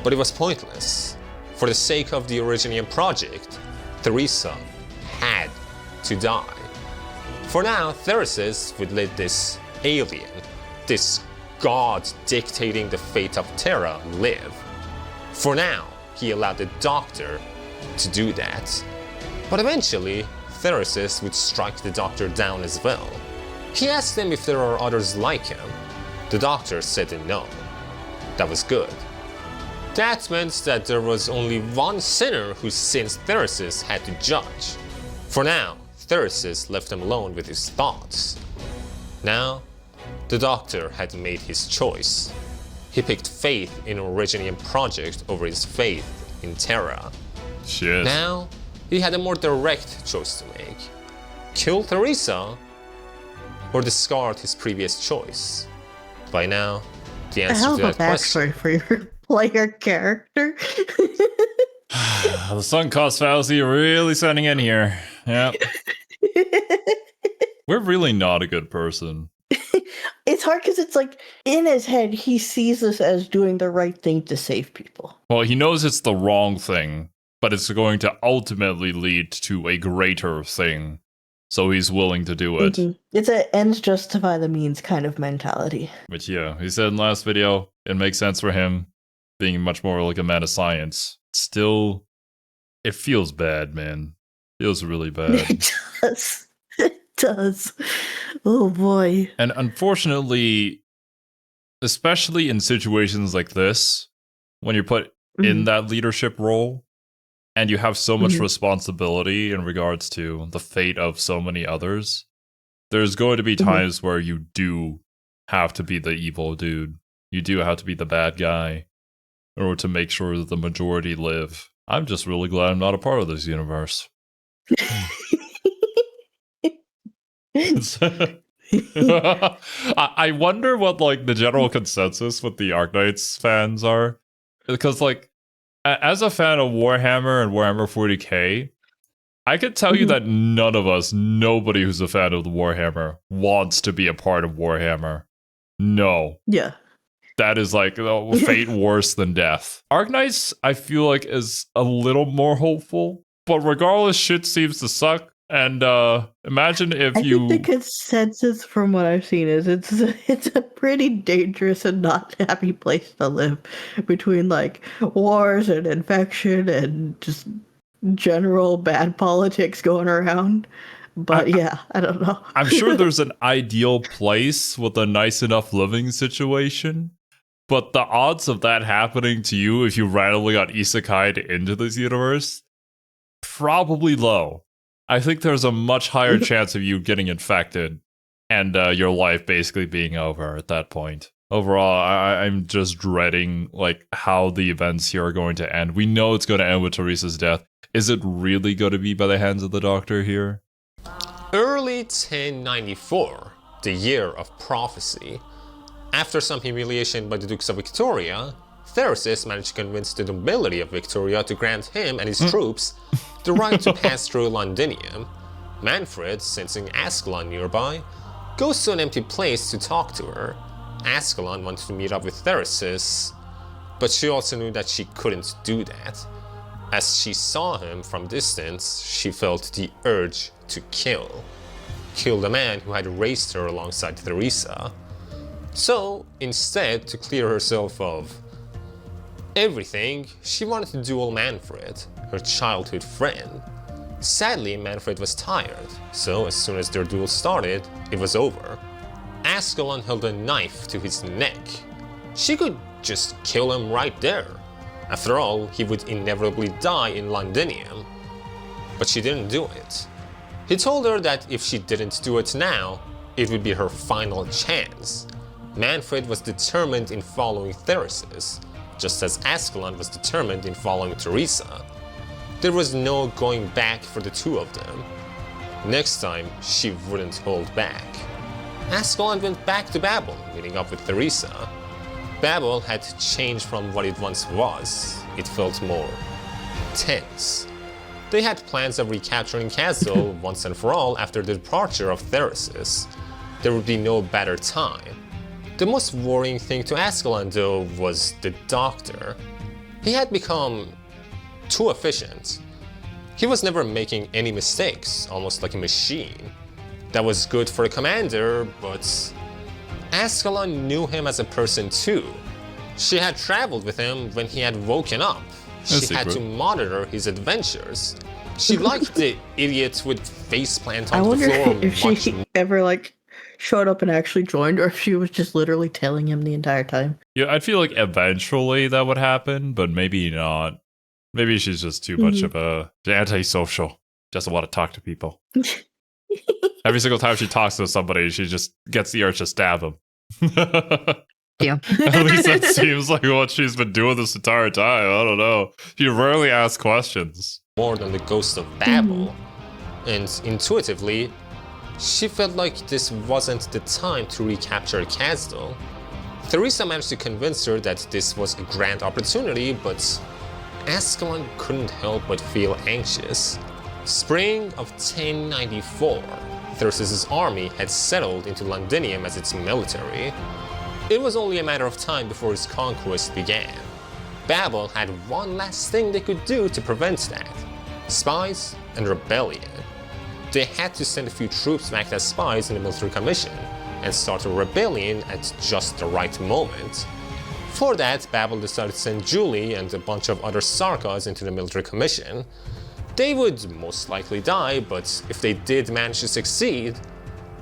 but it was pointless. For the sake of the Originium project, Teresa had to die. For now, Theresis would let this alien, this god dictating the fate of Terra, live. For now, he allowed the Doctor to do that. But eventually, Theresis would strike the Doctor down as well. He asked him if there are others like him. The Doctor said no. That was good. That meant that there was only one sinner whose sins Theresis had to judge. For now, Theresis left him alone with his thoughts. Now, the Doctor had made his choice. He picked faith in Originium project over his faith in Terra. Shit. Now, he had a more direct choice to make. Kill Teresa or discard his previous choice. By now, the answer to that question... for your player character. The sunk cost fallacy really setting in here. Yep. We're really not a good person. It's hard because it's like, in his head, he sees this as doing the right thing to save people. Well, he knows it's the wrong thing, but it's going to ultimately lead to a greater thing. So he's willing to do it. It's an ends justify the means kind of mentality. But yeah, he said in the last video, it makes sense for him, being much more like a man of science. Still, it feels bad, man. Feels really bad. It does. It does. Oh boy. And unfortunately, especially in situations like this, when you're put in that leadership role, and you have so much responsibility in regards to the fate of so many others, there's going to be times where you do have to be the evil dude. You do have to be the bad guy in order to make sure that the majority live. I'm just really glad I'm not a part of this universe. I wonder what like the general consensus with the Arknights fans are. Because like, as a fan of Warhammer and Warhammer 40k, I could tell you that nobody who's a fan of the Warhammer wants to be a part of Warhammer. No. Yeah. That is like fate worse than death. Arknights, I feel like, is a little more hopeful, but regardless, shit seems to suck. And imagine if I think the consensus from what I've seen is it's a pretty dangerous and not happy place to live, between like wars and infection and just general bad politics going around. But yeah, I don't know. I'm sure there's an ideal place with a nice enough living situation, but the odds of that happening to you if you randomly got isekai'd into this universe, probably low. I think there's a much higher chance of you getting infected and your life basically being over at that point. Overall, I'm just dreading like how the events here are going to end. We know it's going to end with Teresa's death. Is it really going to be by the hands of the Doctor here? Early 1094, the year of prophecy. After some humiliation by the Dukes of Victoria, Theresis managed to convince the nobility of Victoria to grant him and his troops the right to pass through Londinium. Manfred, sensing Ascalon nearby, goes to an empty place to talk to her. Ascalon wanted to meet up with Theresis, but she also knew that she couldn't do that. As she saw him from distance, she felt the urge to kill the man who had raised her alongside Theresa. So, instead, to clear herself of everything, she wanted to duel Manfred, her childhood friend. Sadly, Manfred was tired, so as soon as their duel started, it was over. Ascalon held a knife to his neck. She could just kill him right there. After all, he would inevitably die in Londinium. But she didn't do it. He told her that if she didn't do it now, it would be her final chance. Manfred was determined in following Theresis, just as Ascalon was determined in following Theresa. There was no going back for the two of them. Next time, she wouldn't hold back. Ascalon went back to Babel, meeting up with Theresa. Babel had changed from what it once was. It felt more tense. They had plans of recapturing Castle once and for all after the departure of Theresis. There would be no better time. The most worrying thing to Ascalon, though, was the Doctor. He had become too efficient. He was never making any mistakes, almost like a machine. That was good for a commander, but Ascalon knew him as a person too. She had traveled with him when he had woken up. She had to monitor his adventures. She liked the idiot with faceplant I on the wonder floor if much she ever showed up and actually joined, or if she was just literally telling him the entire time. Yeah, I'd feel like eventually that would happen, but maybe not. Maybe she's just too much of a antisocial. Doesn't want to talk to people. Every single time she talks to somebody, she just gets the urge to stab them. Yeah. At least that seems like what she's been doing this entire time. I don't know. She rarely asks questions. more than the ghost of Babel. And intuitively, she felt like this wasn't the time to recapture Castle. Theresa managed to convince her that this was a grand opportunity, but Ascalon couldn't help but feel anxious. Spring of 1094, Theseus' army had settled into Londinium as its military. It was only a matter of time before its conquest began. Babel had one last thing they could do to prevent that: spies and rebellion. They had to send a few troops back as spies in the military commission and start a rebellion at just the right moment. For that, Babel decided to send Julie and a bunch of other Sarkas into the military commission. They would most likely die, but if they did manage to succeed,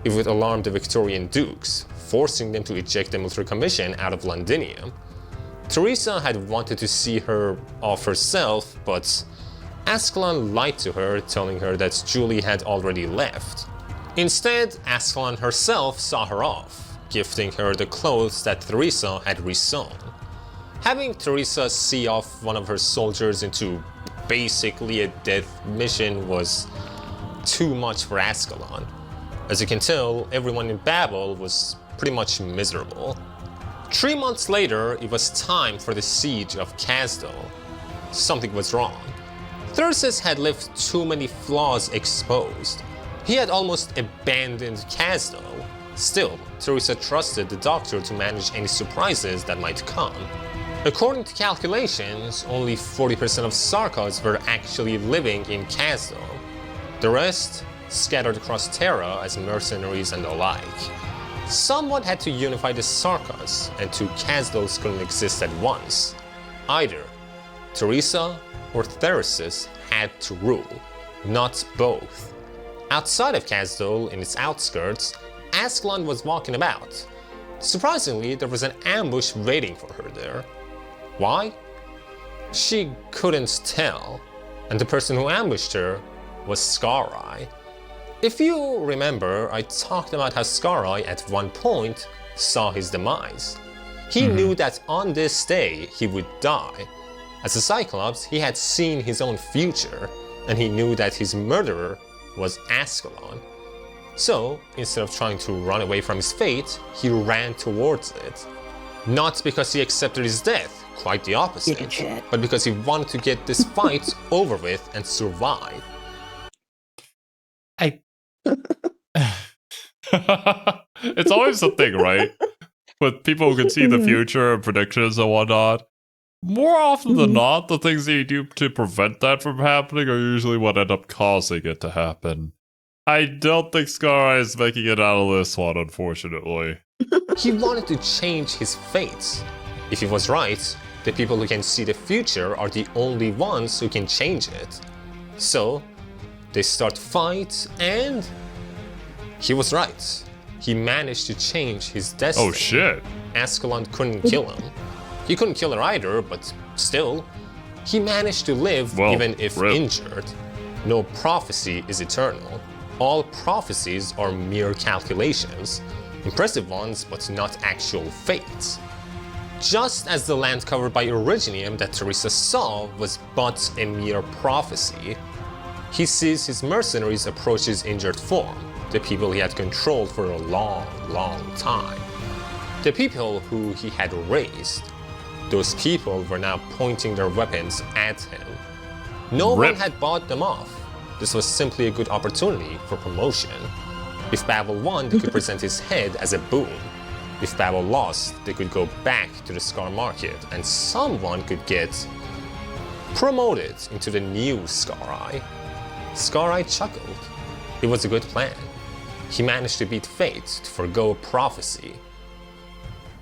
it would alarm the Victorian dukes, forcing them to eject the military commission out of Londinium. Theresa had wanted to see her off herself, but Ascalon lied to her, telling her that Julie had already left. Instead, Ascalon herself saw her off, gifting her the clothes that Theresa had resewn. Having Theresa see off one of her soldiers into basically a death mission was too much for Ascalon. As you can tell, everyone in Babel was pretty much miserable. 3 months later, it was time for the siege of Castle. Something was wrong. Theseus had left too many flaws exposed. He had almost abandoned Castle. Still, Theresa trusted the Doctor to manage any surprises that might come. According to calculations, only 40% of Sarkas were actually living in Castle. The rest scattered across Terra as mercenaries and the like. Someone had to unify the Sarkas, and two Casdals couldn't exist at once. Either Theresa or Theseus had to rule, not both. Outside of Casdal, in its outskirts, Ascalon was walking about. Surprisingly, there was an ambush waiting for her there. Why? She couldn't tell, and the person who ambushed her was Scarai. If you remember, I talked about how Scarai at one point saw his demise. He knew that on this day he would die. As a Cyclops, he had seen his own future, and he knew that his murderer was Ascalon. So, instead of trying to run away from his fate, he ran towards it. Not because he accepted his death, quite the opposite, but because he wanted to get this fight over with and survive. It's always the thing, right? With people who can see the future and predictions and whatnot. More often than not, the things that you do to prevent that from happening are usually what end up causing it to happen. I don't think Scar is making it out of this one, unfortunately. He wanted to change his fate. If he was right, the people who can see the future are the only ones who can change it. So, they start fight and... he was right. He managed to change his destiny. Oh shit. Ascalon couldn't kill him. He couldn't kill her either, but still, he managed to live even if injured. No prophecy is eternal. All prophecies are mere calculations. Impressive ones, but not actual fates. Just as the land covered by Originium that Teresa saw was but a mere prophecy, he sees his mercenaries approach his injured form, the people he had controlled for a long, long time. The people who he had raised. Those people were now pointing their weapons at him. No one had bought them off. This was simply a good opportunity for promotion. If Babel won, they could present his head as a boon. If Babel lost, they could go back to the Scar market and someone could get promoted into the new Scar-Eye. Scar-Eye chuckled. It was a good plan. He managed to beat fate, to forgo prophecy,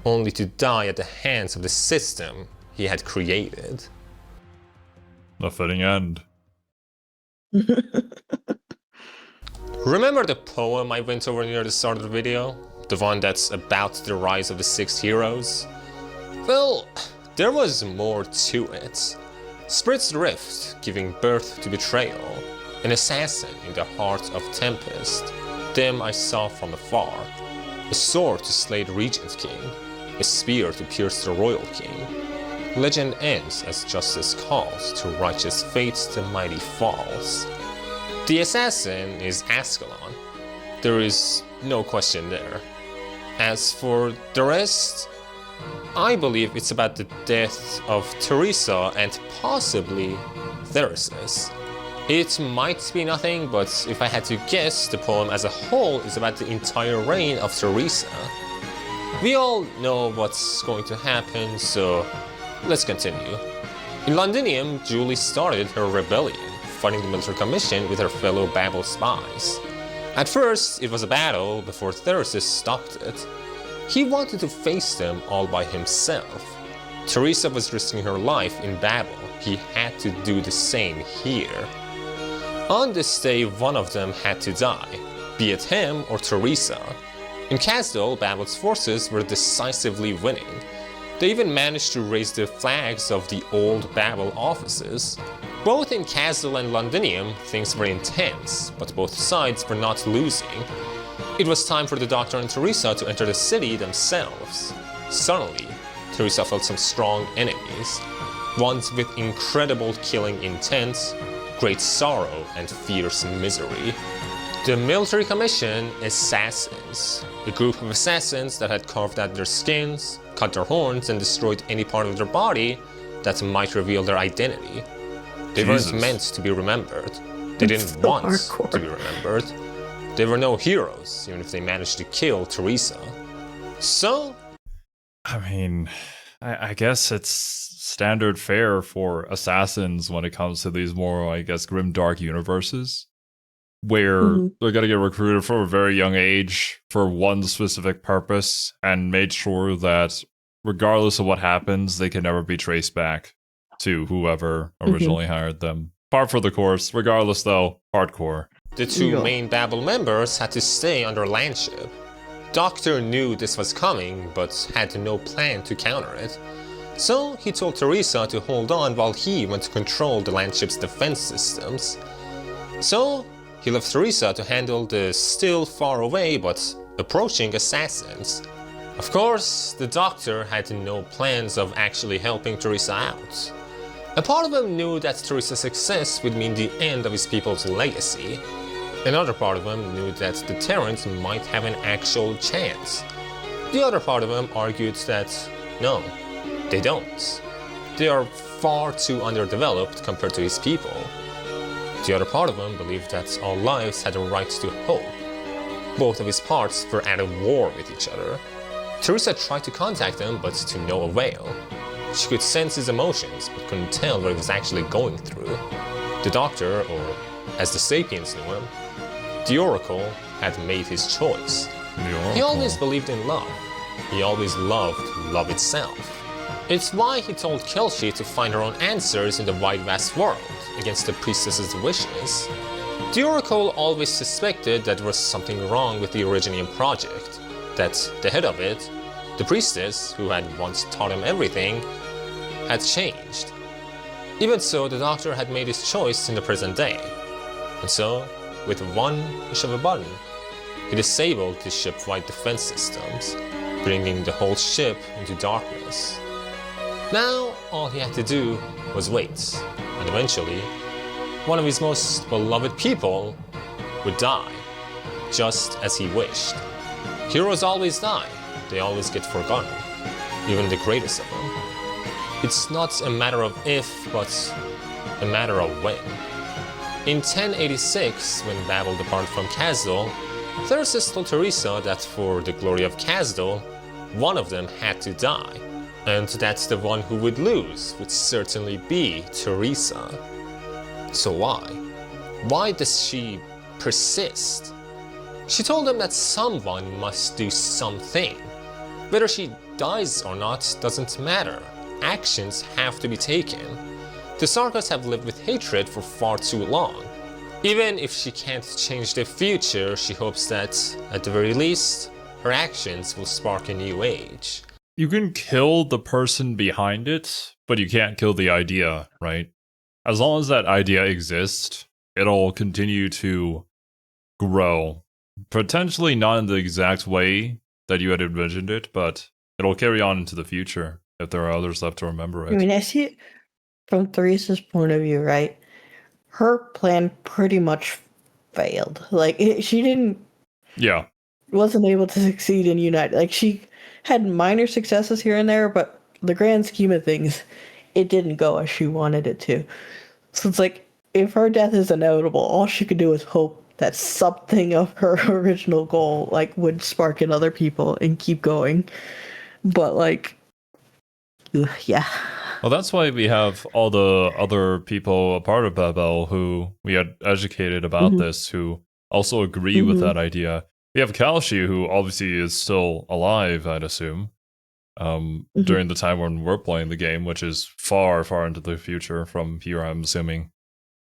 only to die at the hands of the system he had created. A fitting end. Remember the poem I went over near the start of the video? The one that's about the rise of the 6 heroes? Well, there was more to it. Spirit's Rift, giving birth to betrayal. An assassin in the heart of Tempest. Them I saw from afar. A sword to slay the Regent King. A spear to pierce the Royal King. Legend ends as justice calls, to righteous fates the mighty falls. The assassin is Ascalon. There is no question there. As for the rest, I believe it's about the death of Teresa and possibly Theresis. It might be nothing, but if I had to guess, the poem as a whole is about the entire reign of Teresa. We all know what's going to happen, so let's continue. In Londinium, Julie started her rebellion, fighting the military commission with her fellow Babel spies. At first, it was a battle before Theresis stopped it. He wanted to face them all by himself. Teresa was risking her life in Babel. He had to do the same here. On this day, one of them had to die, be it him or Teresa. In Kasdal, Babel's forces were decisively winning. They even managed to raise the flags of the old Babel offices. Both in Kasdal and Londinium, things were intense, but both sides were not losing. It was time for the Doctor and Teresa to enter the city themselves. Suddenly, Teresa felt some strong enemies, ones with incredible killing intent, great sorrow, and fierce misery. The military commission Assassins, a group of assassins that had carved out their skins, cut their horns, and destroyed any part of their body that might reveal their identity. They weren't meant to be remembered. They didn't want to be remembered. They were no heroes, even if they managed to kill Teresa. So... I mean, I guess it's standard fare for assassins when it comes to these more, I guess, grim dark universes, where they're going to get recruited from a very young age for one specific purpose and made sure that regardless of what happens, they can never be traced back to whoever originally hired them. Par for the course, regardless though, hardcore. The two main Babel members had to stay under landship. Doctor knew this was coming, but had no plan to counter it. So he told Teresa to hold on while he went to control the landship's defense systems. So he left Teresa to handle the still far away but approaching assassins. Of course, the Doctor had no plans of actually helping Teresa out. A part of him knew that Teresa's success would mean the end of his people's legacy. Another part of him knew that the Terrans might have an actual chance. The other part of him argued that no, they don't. They are far too underdeveloped compared to his people. The other part of him believed that all lives had a right to hope. Both of his parts were at a war with each other. Teresa tried to contact him, but to no avail. She could sense his emotions, but couldn't tell what he was actually going through. The Doctor, or as the Sapiens knew him, the Oracle, had made his choice. He always believed in love. He always loved love itself. It's why he told Kelshi to find her own answers in the wide vast world, against the priestess's wishes. The Oracle always suspected that there was something wrong with the Originium project, that the head of it, the priestess, who had once taught him everything, had changed. Even so, the Doctor had made his choice in the present day. And so, with one push of a button, he disabled the ship-wide defense systems, bringing the whole ship into darkness. Now, all he had to do was wait, and eventually, one of his most beloved people would die, just as he wished. Heroes always die, they always get forgotten, even the greatest of them. It's not a matter of if, but a matter of when. In 1086, when Babel departed from Kasdal, Theresis told Teresa that for the glory of Kasdal, one of them had to die, and that the one who would lose would certainly be Teresa. So why? Why does she persist? She told him that someone must do something. Whether she dies or not doesn't matter. Actions have to be taken. The Sarkas have lived with hatred for far too long. Even if she can't change the future, she hopes that, at the very least, her actions will spark a new age. You can kill the person behind it, but you can't kill the idea, right? As long as that idea exists, it'll continue to grow. Potentially not in the exact way that you had envisioned it, but it'll carry on into the future if there are others left to remember it. I mean, I see it from Theresa's point of view, right? Her plan pretty much failed. Like, she wasn't able to succeed in Unite. Like, she had minor successes here and there, but the grand scheme of things, it didn't go as she wanted it to. So it's like, if her death is inevitable, all she could do is hope that something of her original goal, like, would spark in other people and keep going. But, like, yeah. Well, that's why we have all the other people a part of Babel who we had educated about this, who also agree with that idea. We have Kalshi, who obviously is still alive, I'd assume, during the time when we're playing the game, which is far, far into the future from here, I'm assuming.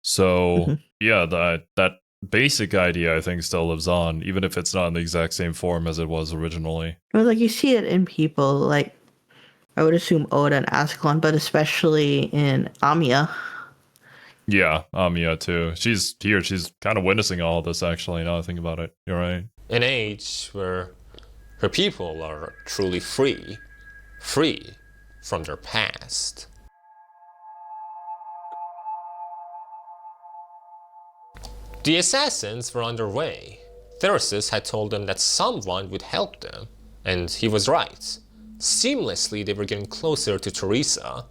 So, yeah, that basic idea, I think, still lives on, even if it's not in the exact same form as it was originally. Well, like, you see it in people, like, I would assume Oda and Ascalon, but especially in Amiya. Yeah, Amiya too. She's here. She's kind of witnessing all of this, actually, now I think about it. You're right. An age where her people are truly free from their past. The assassins were underway. Theresis had told them that someone would help them, and he was right. Seamlessly, they were getting closer to Teresa.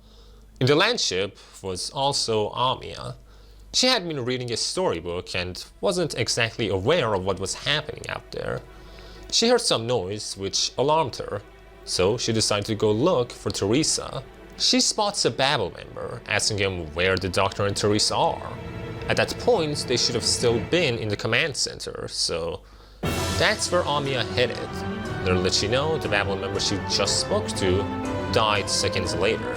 In the landship was also Amiya. She had been reading a storybook and wasn't exactly aware of what was happening out there. She heard some noise which alarmed her, so she decided to go look for Teresa. She spots a Babel member, asking him where the Doctor and Teresa are. At that point, they should have still been in the command center, so that's where Amiya headed. Little did she know, the Babel member she just spoke to died seconds later.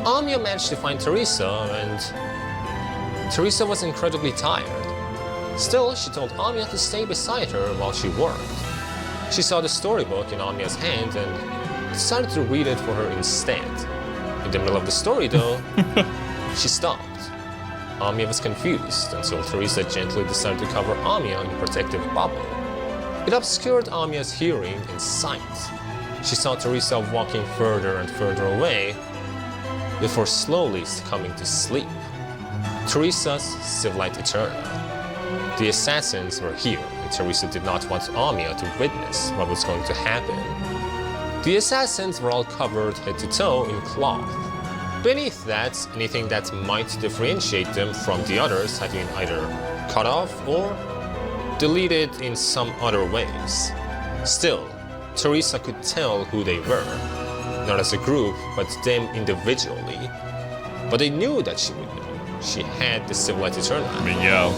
Amiya managed to find Teresa, and Teresa was incredibly tired. Still, she told Amiya to stay beside her while she worked. She saw the storybook in Amiya's hand and decided to read it for her instead. In the middle of the story, though, she stopped. Amiya was confused until Teresa gently decided to cover Amiya in a protective bubble. It obscured Amiya's hearing and sight. She saw Teresa walking further and further away before slowly succumbing to sleep. Teresa's Civilite Eterna. The assassins were here, and Teresa did not want Amiya to witness what was going to happen. The assassins were all covered head to toe in cloth. Beneath that, anything that might differentiate them from the others had been either cut off or deleted in some other ways. Still, Teresa could tell who they were, not as a group, but them individually. But they knew that she would know. She had the Civilite Eterna. I mean, yeah.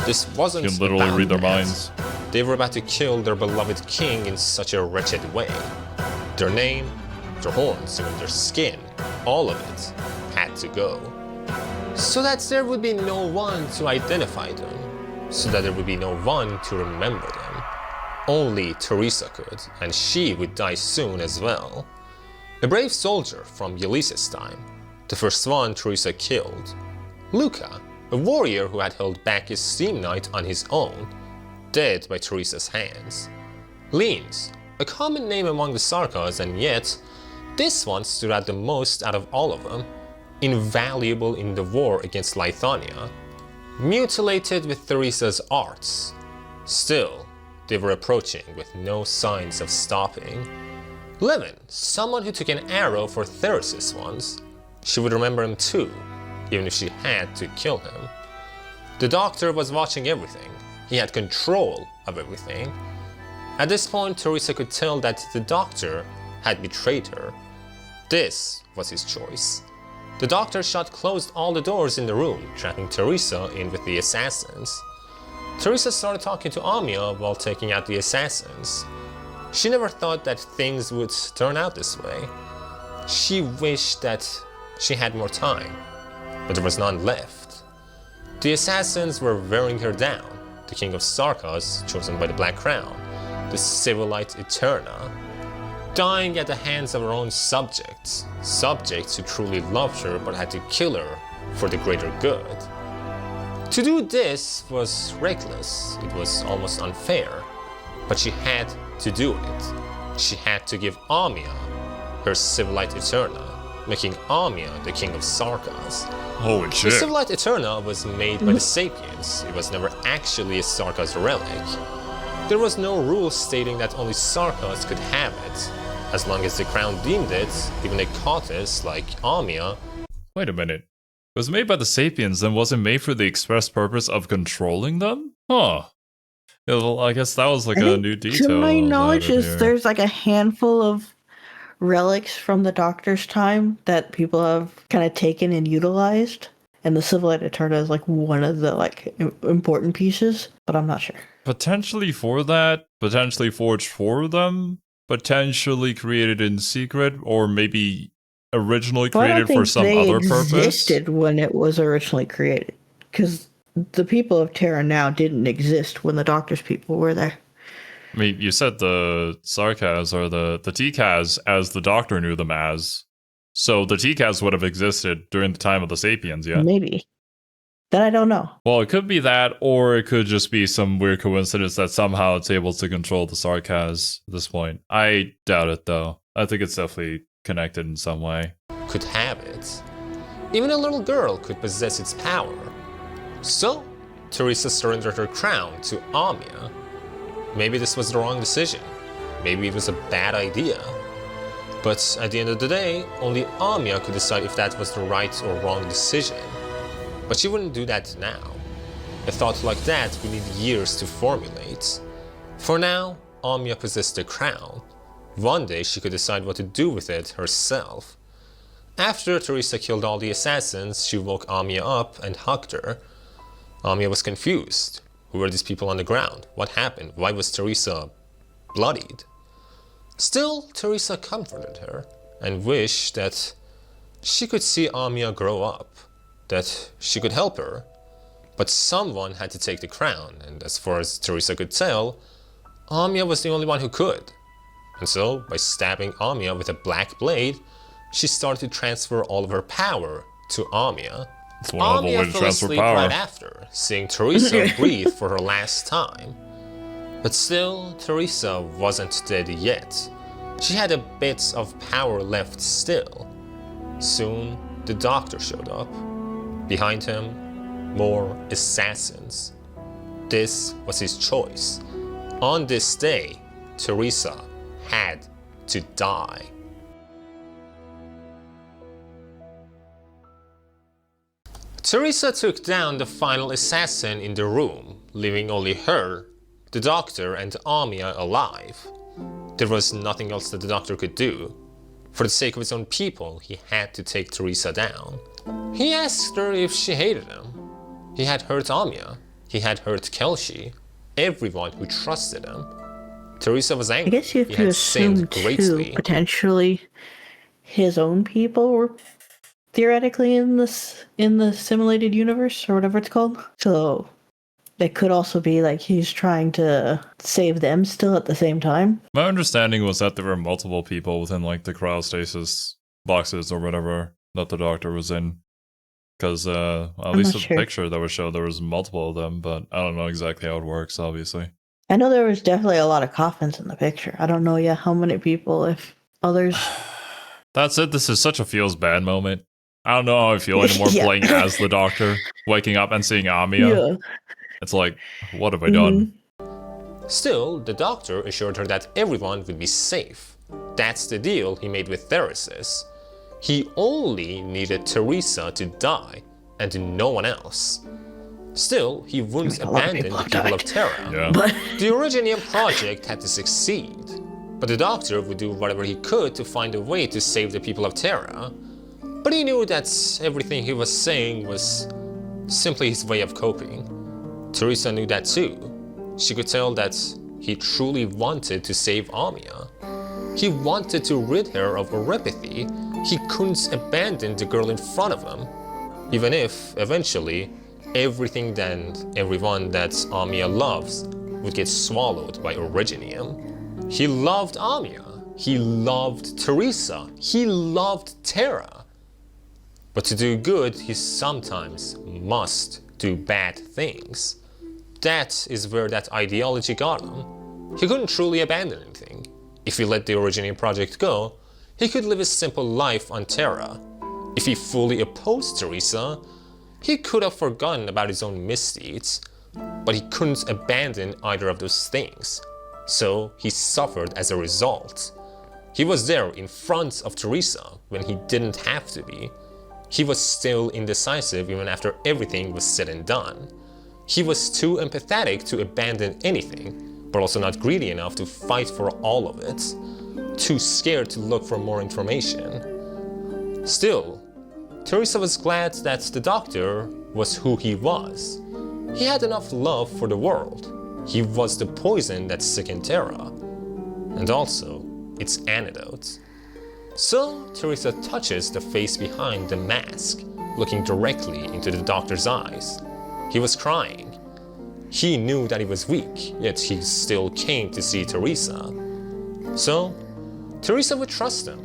This wasn't You can literally about read their that. minds. They were about to kill their beloved king in such a wretched way. Their name, their horns, even their skin, all of it had to go. So that there would be no one to identify them, so that there would be no one to remember them. Only Teresa could, and she would die soon as well. A brave soldier from Ulysses' time, the first one Teresa killed. Luca, a warrior who had held back his steam knight on his own, dead by Teresa's hands. Leans, a common name among the Sarkas, and yet this one stood out the most out of all of them, invaluable in the war against Lithonia, mutilated with Teresa's arts. Still, they were approaching with no signs of stopping. Levin, someone who took an arrow for Theresis once, she would remember him too, even if she had to kill him. The doctor was watching everything. He had control of everything. At this point, Teresa could tell that the doctor had betrayed her. This was his choice. The doctor closed all the doors in the room, trapping Teresa in with the assassins. Teresa started talking to Amiya while taking out the assassins. She never thought that things would turn out this way. She wished that she had more time, but there was none left. The assassins were wearing her down, the king of Sarkas, chosen by the Black Crown, the Civilite Eterna, dying at the hands of her own subjects, subjects who truly loved her but had to kill her for the greater good. To do this was reckless, it was almost unfair, but she had to do it. She had to give Amiya her Civilite Eterna, making Amiya the king of Sarkas. Holy The shit. Civilite Eterna was made by the Sapiens. It was never actually a Sarkas relic. There was no rule stating that only Sarkas could have it. As long as the crown deemed it, even a Kautis like Amiya. Wait a minute. It was made by the Sapiens and wasn't made for the express purpose of controlling them? Huh. Yeah, well, I guess that was like I a think, new detail. to my knowledge, added is here. there's like a handful of relics from the Doctor's time that people have kind of taken and utilized, and the Civilite Eterna is like one of the like important pieces, but I'm not sure. Potentially for that, potentially forged for them, potentially created in secret, or maybe originally Well, I don't created for think some they other purpose. existed when it was originally created, because the people of Terra now didn't exist when the Doctor's people were there. I mean, you said the Sarkas or the T-Kaz as the Doctor knew them as. So the T-Kaz would have existed during the time of the Sapiens, yeah? Maybe. That I don't know. Well, it could be that, or it could just be some weird coincidence that somehow it's able to control the Sarkas at this point. I doubt it, though. I think it's definitely connected in some way. Could have it. Even a little girl could possess its power. So, Teresa surrendered her crown to Amiya. Maybe this was the wrong decision. Maybe it was a bad idea. But at the end of the day, only Amiya could decide if that was the right or wrong decision. But she wouldn't do that now. A thought like that would need years to formulate. For now, Amiya possessed the crown. One day she could decide what to do with it herself. After Teresa killed all the assassins, she woke Amiya up and hugged her. Amiya was confused. Who were these people on the ground? What happened? Why was Teresa bloodied? Still, Teresa comforted her and wished that she could see Amiya grow up, that she could help her. But someone had to take the crown, and as far as Teresa could tell, Amiya was the only one who could. And so, by stabbing Amiya with a black blade, she started to transfer all of her power to Amiya. It's one hell of a way Amiya to fell transfer asleep power. right after, seeing Teresa breathe for her last time. But still, Teresa wasn't dead yet. She had a bit of power left still. Soon, the Doctor showed up. Behind him, more assassins. This was his choice. On this day, Teresa had to die. Teresa took down the final assassin in the room, leaving only her, the doctor, and Amia alive. There was nothing else that the doctor could do. For the sake of his own people, he had to take Teresa down. He asked her if she hated him. He had hurt Amia. He had hurt Kelshi, everyone who trusted him. Teresa was angry. I guess you have to assume too, potentially his own people were theoretically in the simulated universe or whatever it's called. So it could also be like he's trying to save them still at the same time. My understanding was that there were multiple people within like the cryostasis boxes or whatever that the doctor was in. Because at least in the picture that was shown, there was multiple of them, but I don't know exactly how it works, obviously. I know there was definitely a lot of coffins in the picture. I don't know yet how many people, if others. That's it. This is such a feels bad moment. I don't know how I feel anymore playing as the doctor, waking up and seeing Amia. Yeah. It's like, what have I done? Still, the doctor assured her that everyone would be safe. That's the deal he made with Theresis. He only needed Teresa to die, and no one else. Still, he wouldn't abandon the people of Terra. Yeah. The Originium project had to succeed, but the doctor would do whatever he could to find a way to save the people of Terra. But he knew that everything he was saying was simply his way of coping. Teresa knew that too. She could tell that he truly wanted to save Amia. He wanted to rid her of Oripathy. He couldn't abandon the girl in front of him, even if, eventually, everything and everyone that Amia loves would get swallowed by Originium. He loved Amia. He loved Teresa. He loved Terra. But to do good, he sometimes must do bad things. That is where that ideology got him. He couldn't truly abandon anything. If he let the Originium project go, he could live a simple life on Terra. If he fully opposed Teresa, he could have forgotten about his own misdeeds, but he couldn't abandon either of those things. So he suffered as a result. He was there in front of Teresa when he didn't have to be. He was still indecisive even after everything was said and done. He was too empathetic to abandon anything, but also not greedy enough to fight for all of it. Too scared to look for more information. Still, Teresa was glad that the doctor was who he was. He had enough love for the world. He was the poison that sickened Terra, and also its antidote. So Teresa touches the face behind the mask, looking directly into the doctor's eyes. He was crying. He knew that he was weak, yet he still came to see Teresa. So Teresa would trust him.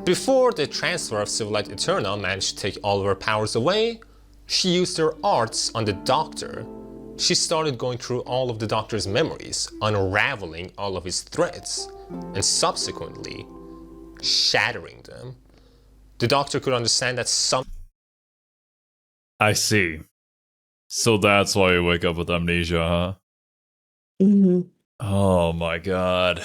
Before the transfer of Civilite Eterna managed to take all of her powers away, she used her arts on the doctor. She started going through all of the doctor's memories, unraveling all of his threads, and subsequently shattering them. The doctor could understand that I see. So that's why you wake up with amnesia, huh? Mm-hmm. Oh my god.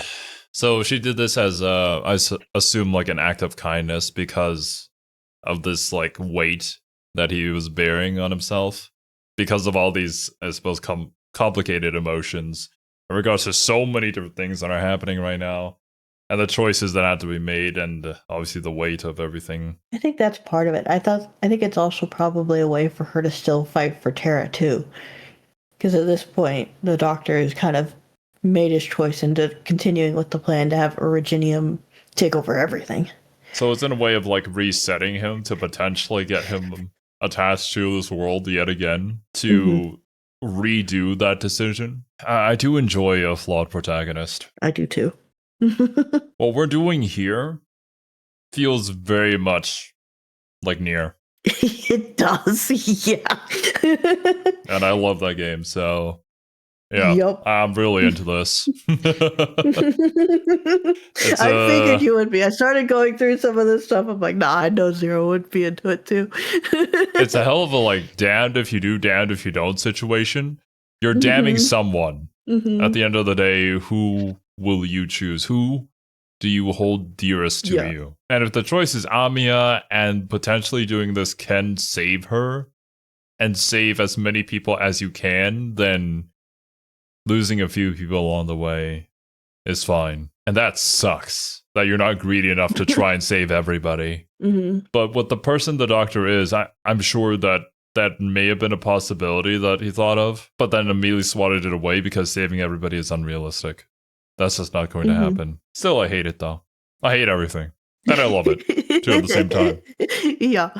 So she did this as, I assume, like an act of kindness because of this, like, weight that he was bearing on himself. Because of all these, I suppose, complicated emotions in regards to so many different things that are happening right now. And the choices that had to be made and obviously the weight of everything. I think that's part of it. I think it's also probably a way for her to still fight for Terra, too. Because at this point, the doctor has kind of made his choice into continuing with the plan to have Originium take over everything. So it's in a way of like resetting him to potentially get him attached to this world yet again to redo that decision. I do enjoy a flawed protagonist. I do too. What we're doing here feels very much like Nier. It does, yeah. And I love that game, so yeah, yep. I'm really into this. I figured you would be. I started going through some of this stuff. I'm like, nah, I know Zero would be into it too. It's a hell of a like damned if you do, damned if you don't situation. You're damning someone. Mm-hmm. At the end of the day, who will you choose? Who do you hold dearest to you? And if the choice is Amiya and potentially doing this can save her and save as many people as you can, then losing a few people along the way is fine. And that sucks that you're not greedy enough to try and save everybody. Mm-hmm. But with the person the doctor is, I'm sure that may have been a possibility that he thought of, but then immediately swatted it away because saving everybody is unrealistic. That's just not going to happen. Still, I hate it though. I hate everything. And I love it, too, at the same time. Yeah.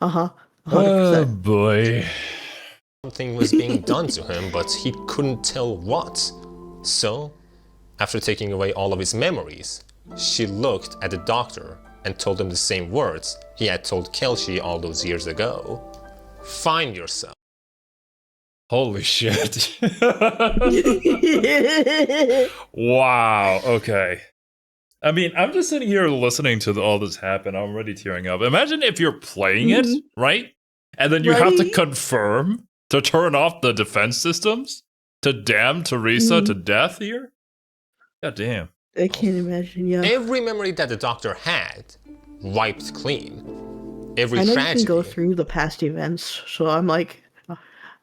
100%. Oh, boy. Something was being done to him, but he couldn't tell what. So, after taking away all of his memories, she looked at the doctor and told him the same words he had told Kelshi all those years ago. Find yourself. Holy shit. Wow, okay. I mean, I'm just sitting here listening to all this happen. I'm already tearing up. Imagine if you're playing it, right? And then you have to confirm to turn off the defense systems to damn Teresa to death here? God damn. I can't imagine, yeah. Every memory that the doctor had, wiped clean. Every I know tragedy. you can go through the past events, so I'm like,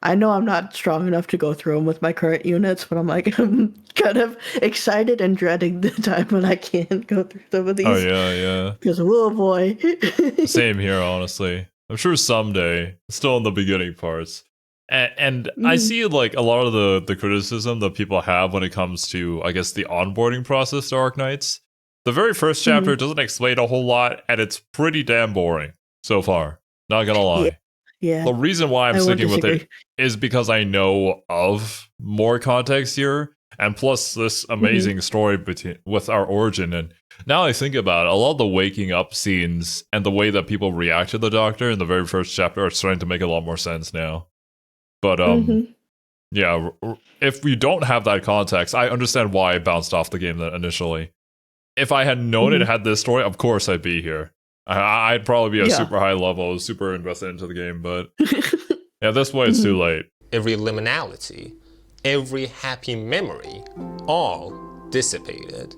I know I'm not strong enough to go through them with my current units, but I'm like, I'm kind of excited and dreading the time when I can't go through some of these. Oh, yeah. Because, oh boy. Same here, honestly. I'm sure someday, still in the beginning parts. And I see like a lot of the criticism that people have when it comes to, I guess, the onboarding process to Arknights. The very first chapter doesn't explain a whole lot, and it's pretty damn boring so far. Not gonna lie. Yeah. The reason why I'm sticking with it is because I know of more context here, and plus this amazing story with our origin. And now I think about it, a lot of the waking up scenes and the way that people react to the Doctor in the very first chapter are starting to make a lot more sense now. But yeah, if we don't have that context, I understand why I bounced off the game initially. If I had known it had this story, of course I'd be here. I'd probably be a super high level, super invested into the game, but yeah, this way it's too late. Every liminality, every happy memory, all dissipated.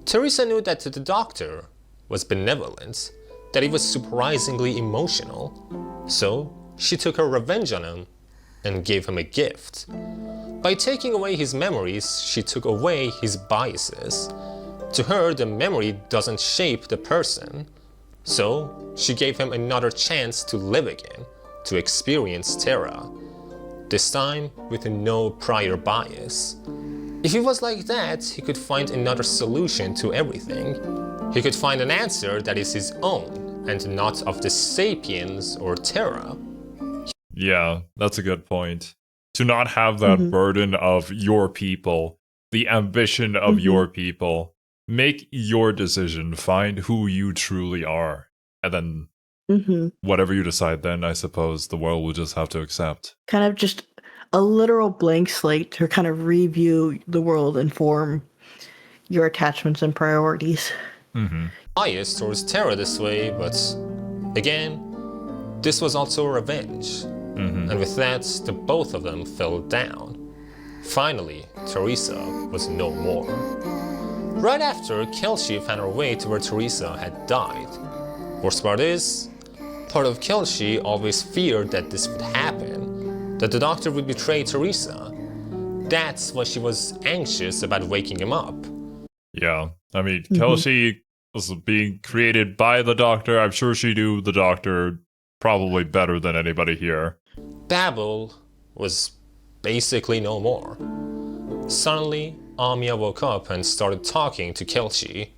Teresa knew that the Doctor was benevolent, that he was surprisingly emotional, so she took her revenge on him and gave him a gift. By taking away his memories, she took away his biases. To her, the memory doesn't shape the person. So, she gave him another chance to live again, to experience Terra. This time, with no prior bias. If he was like that, he could find another solution to everything. He could find an answer that is his own, and not of the Sapiens or Terra. Yeah, that's a good point. To not have that burden of your people, the ambition of your people. Make your decision, find who you truly are, and then whatever you decide then, I suppose the world will just have to accept. Kind of just a literal blank slate to kind of review the world and form your attachments and priorities. Bias towards Terra this way, but again, this was also revenge. And with that, the both of them fell down. Finally, Teresa was no more. Right after, Kelshi found her way to where Teresa had died. Worst part is, part of Kelshi always feared that this would happen, that the Doctor would betray Teresa. That's why she was anxious about waking him up. Yeah, I mean, Kelshi was being created by the Doctor. I'm sure she knew the Doctor probably better than anybody here. Babel was basically no more. Suddenly, Amiya woke up and started talking to Kelshi.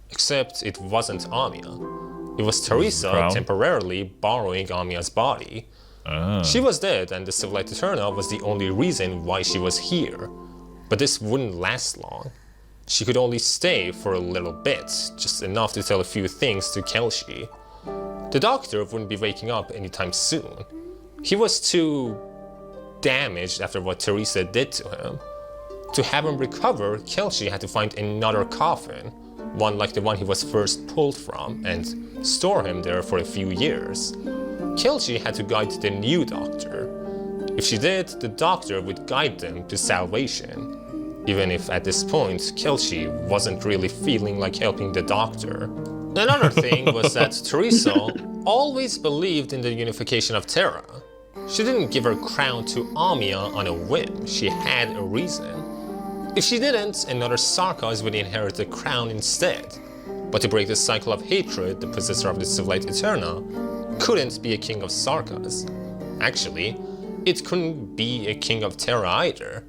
Except it wasn't Amiya. It was Teresa temporarily borrowing Amiya's body. She was dead, and the Civilite Eterna was the only reason why she was here. But this wouldn't last long. She could only stay for a little bit, just enough to tell a few things to Kelshi. The Doctor wouldn't be waking up anytime soon. He was too damaged after what Teresa did to him. To have him recover, Kelshi had to find another coffin, one like the one he was first pulled from, and store him there for a few years. Kelshi had to guide the new Doctor. If she did, the doctor would guide them to salvation, even if at this point Kelchi wasn't really feeling like helping the doctor. Another thing was that Teresa always believed in the unification of Terra. She didn't give her crown to Amia on a whim, she had a reason. If she didn't, another Sarkaz would inherit the crown instead. But to break the cycle of hatred, the possessor of the Civilite Eterna couldn't be a king of Sarkaz. Actually, it couldn't be a king of Terra either.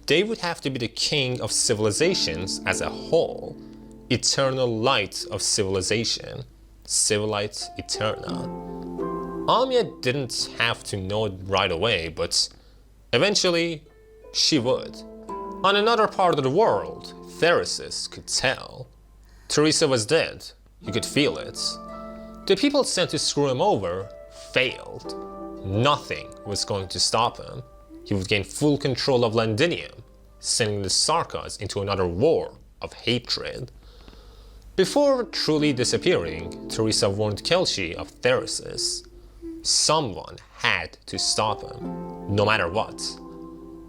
They would have to be the king of civilizations as a whole. Eternal light of civilization. Civilite Eterna. Amia didn't have to know it right away, but eventually she would. On another part of the world, Theresis could tell. Teresa was dead. You could feel it. The people sent to screw him over failed. Nothing was going to stop him. He would gain full control of Londinium, sending the Sarkaz into another war of hatred. Before truly disappearing, Teresa warned Kelchi of Theresis. Someone had to stop him, no matter what.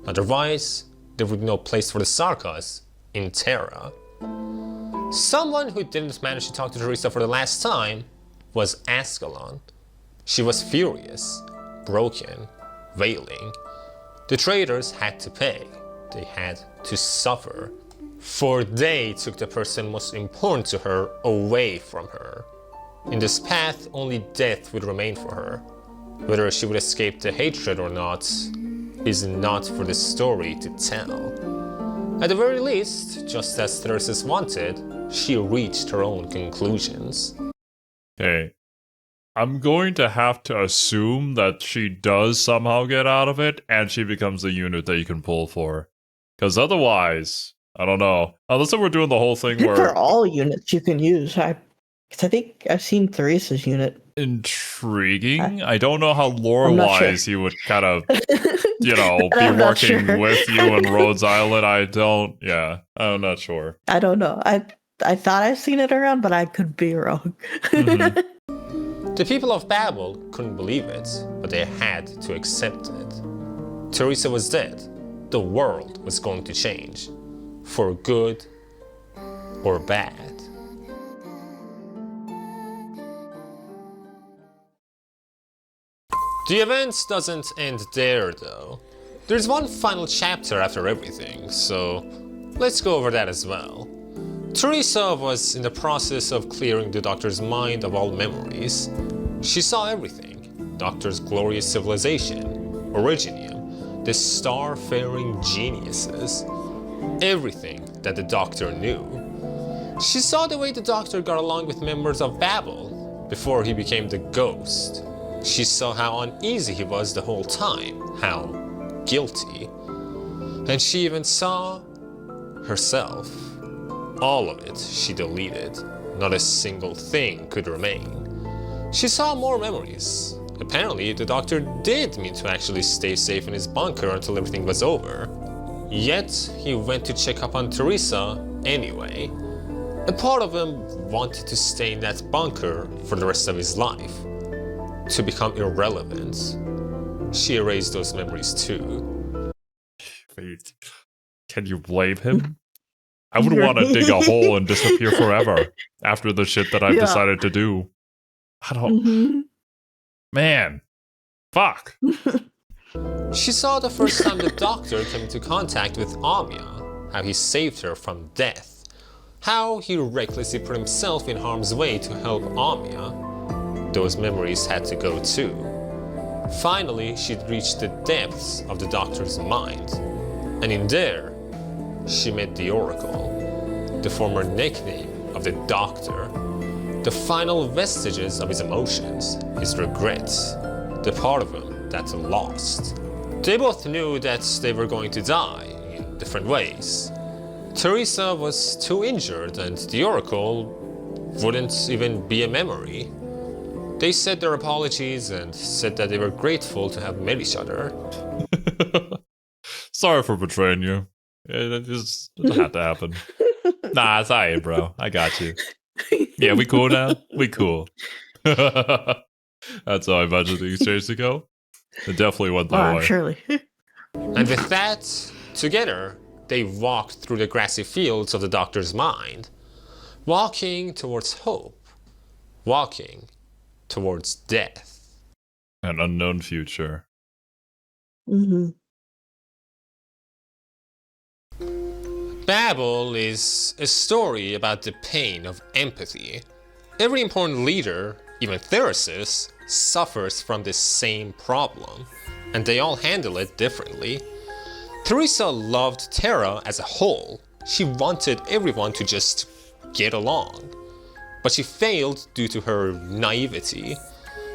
Otherwise, there would be no place for the Sarkaz in Terra. Someone who didn't manage to talk to Teresa for the last time was Ascalon. She was furious, broken, wailing. The traitors had to pay. They had to suffer. For they took the person most important to her away from her. In this path, only death would remain for her. Whether she would escape the hatred or not is not for the story to tell. At the very least, just as Theresis wanted, she reached her own conclusions. Okay. I'm going to have to assume that she does somehow get out of it, and she becomes a unit that you can pull for. Because otherwise, I don't know. Unless we're doing the whole thing where... For all units you can use. Because I think I've seen Theresa's unit. Intriguing. I don't know how lore-wise sure. he would kind of, be working with you in Rhodes Island. I'm not sure. I don't know. I thought I've seen it around, but I could be wrong. Mm-hmm. The people of Babel couldn't believe it, but they had to accept it. Teresa was dead. The world was going to change. For good or bad. The event doesn't end there though. There's one final chapter after everything, so let's go over that as well. Teresa was in the process of clearing the Doctor's mind of all memories. She saw everything. Doctor's glorious civilization, Originium, the star-faring geniuses. Everything that the Doctor knew. She saw the way the Doctor got along with members of Babel before he became the ghost. She saw how uneasy he was the whole time, how guilty. And she even saw herself. All of it she deleted. Not a single thing could remain. She saw more memories. Apparently, the Doctor did mean to actually stay safe in his bunker until everything was over. Yet, he went to check up on Teresa anyway. A part of him wanted to stay in that bunker for the rest of his life. To become irrelevant. She erased those memories too. Wait, can you blame him? I would want to dig a hole and disappear forever after the shit that I've decided to do. I don't... Mm-hmm. Man. Fuck. She saw the first time the Doctor came into contact with Amia, how he saved her from death, how he recklessly put himself in harm's way to help Amia. Those memories had to go too. Finally, she'd reached the depths of the Doctor's mind, and in there, she met the Oracle, the former nickname of the Doctor, the final vestiges of his emotions, his regrets, the part of him that's lost. They both knew that they were going to die in different ways. Teresa was too injured and the Oracle wouldn't even be a memory. They said their apologies and said that they were grateful to have met each other. Sorry for betraying you. It had to happen. Nah, it's alright, bro. I got you. Yeah, we cool now? We cool. That's how I imagine the exchange to go. It definitely went that way. Surely. And with that, together, they walked through the grassy fields of the doctor's mind, walking towards hope, walking towards death. An unknown future. Mm-hmm. Babel is a story about the pain of empathy. Every important leader, even Theresis, suffers from this same problem, and they all handle it differently. Teresa loved Terra as a whole. She wanted everyone to just get along. But she failed due to her naivety.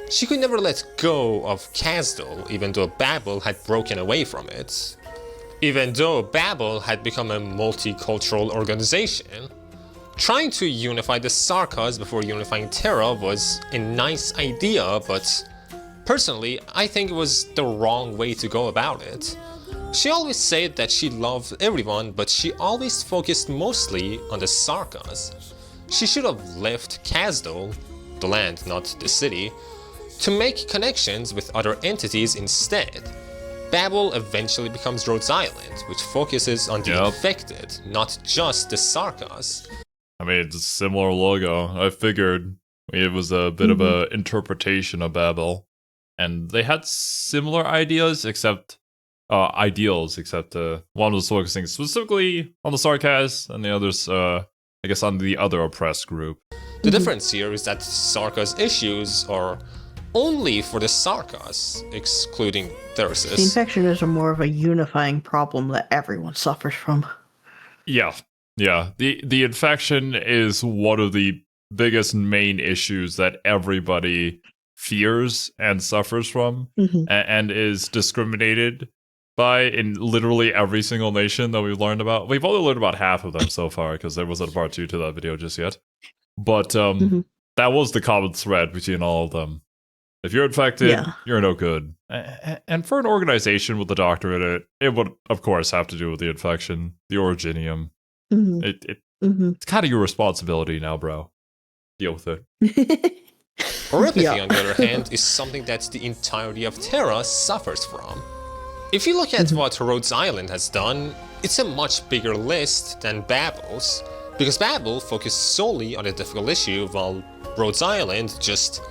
She could never let go of Kasdal, even though Babel had broken away from it. Even though Babel had become a multicultural organization. Trying to unify the Sarkas before unifying Terra was a nice idea, but personally, I think it was the wrong way to go about it. She always said that she loved everyone, but she always focused mostly on the Sarkas. She should have left Kasdal, the land, not the city, to make connections with other entities instead. Babel eventually becomes Rhodes Island, which focuses on the infected, not just the Sarkas. I mean, it's a similar logo. I figured it was a bit of an interpretation of Babel. And they had similar ideas, except ideals, except one was focusing specifically on the Sarkas, and the others, I guess, on the other oppressed group. The difference here is that Sarkas' issues are only for the Sarkas, excluding Theresis. The infection is more of a unifying problem that everyone suffers from. Yeah. The infection is one of the biggest main issues that everybody fears and suffers from, and is discriminated by in literally every single nation that we've learned about. We've only learned about half of them so far, because there wasn't a part 2 to that video just yet. But that was the common thread between all of them. If you're infected, you're no good. And for an organization with the doctor in it, it would, of course, have to do with the infection, the originium. It's kind of your responsibility now, bro. Deal with it. Oripathy, on the other hand, is something that the entirety of Terra suffers from. If you look at what Rhodes Island has done, it's a much bigger list than Babel's, because Babel focused solely on a difficult issue, while Rhodes Island just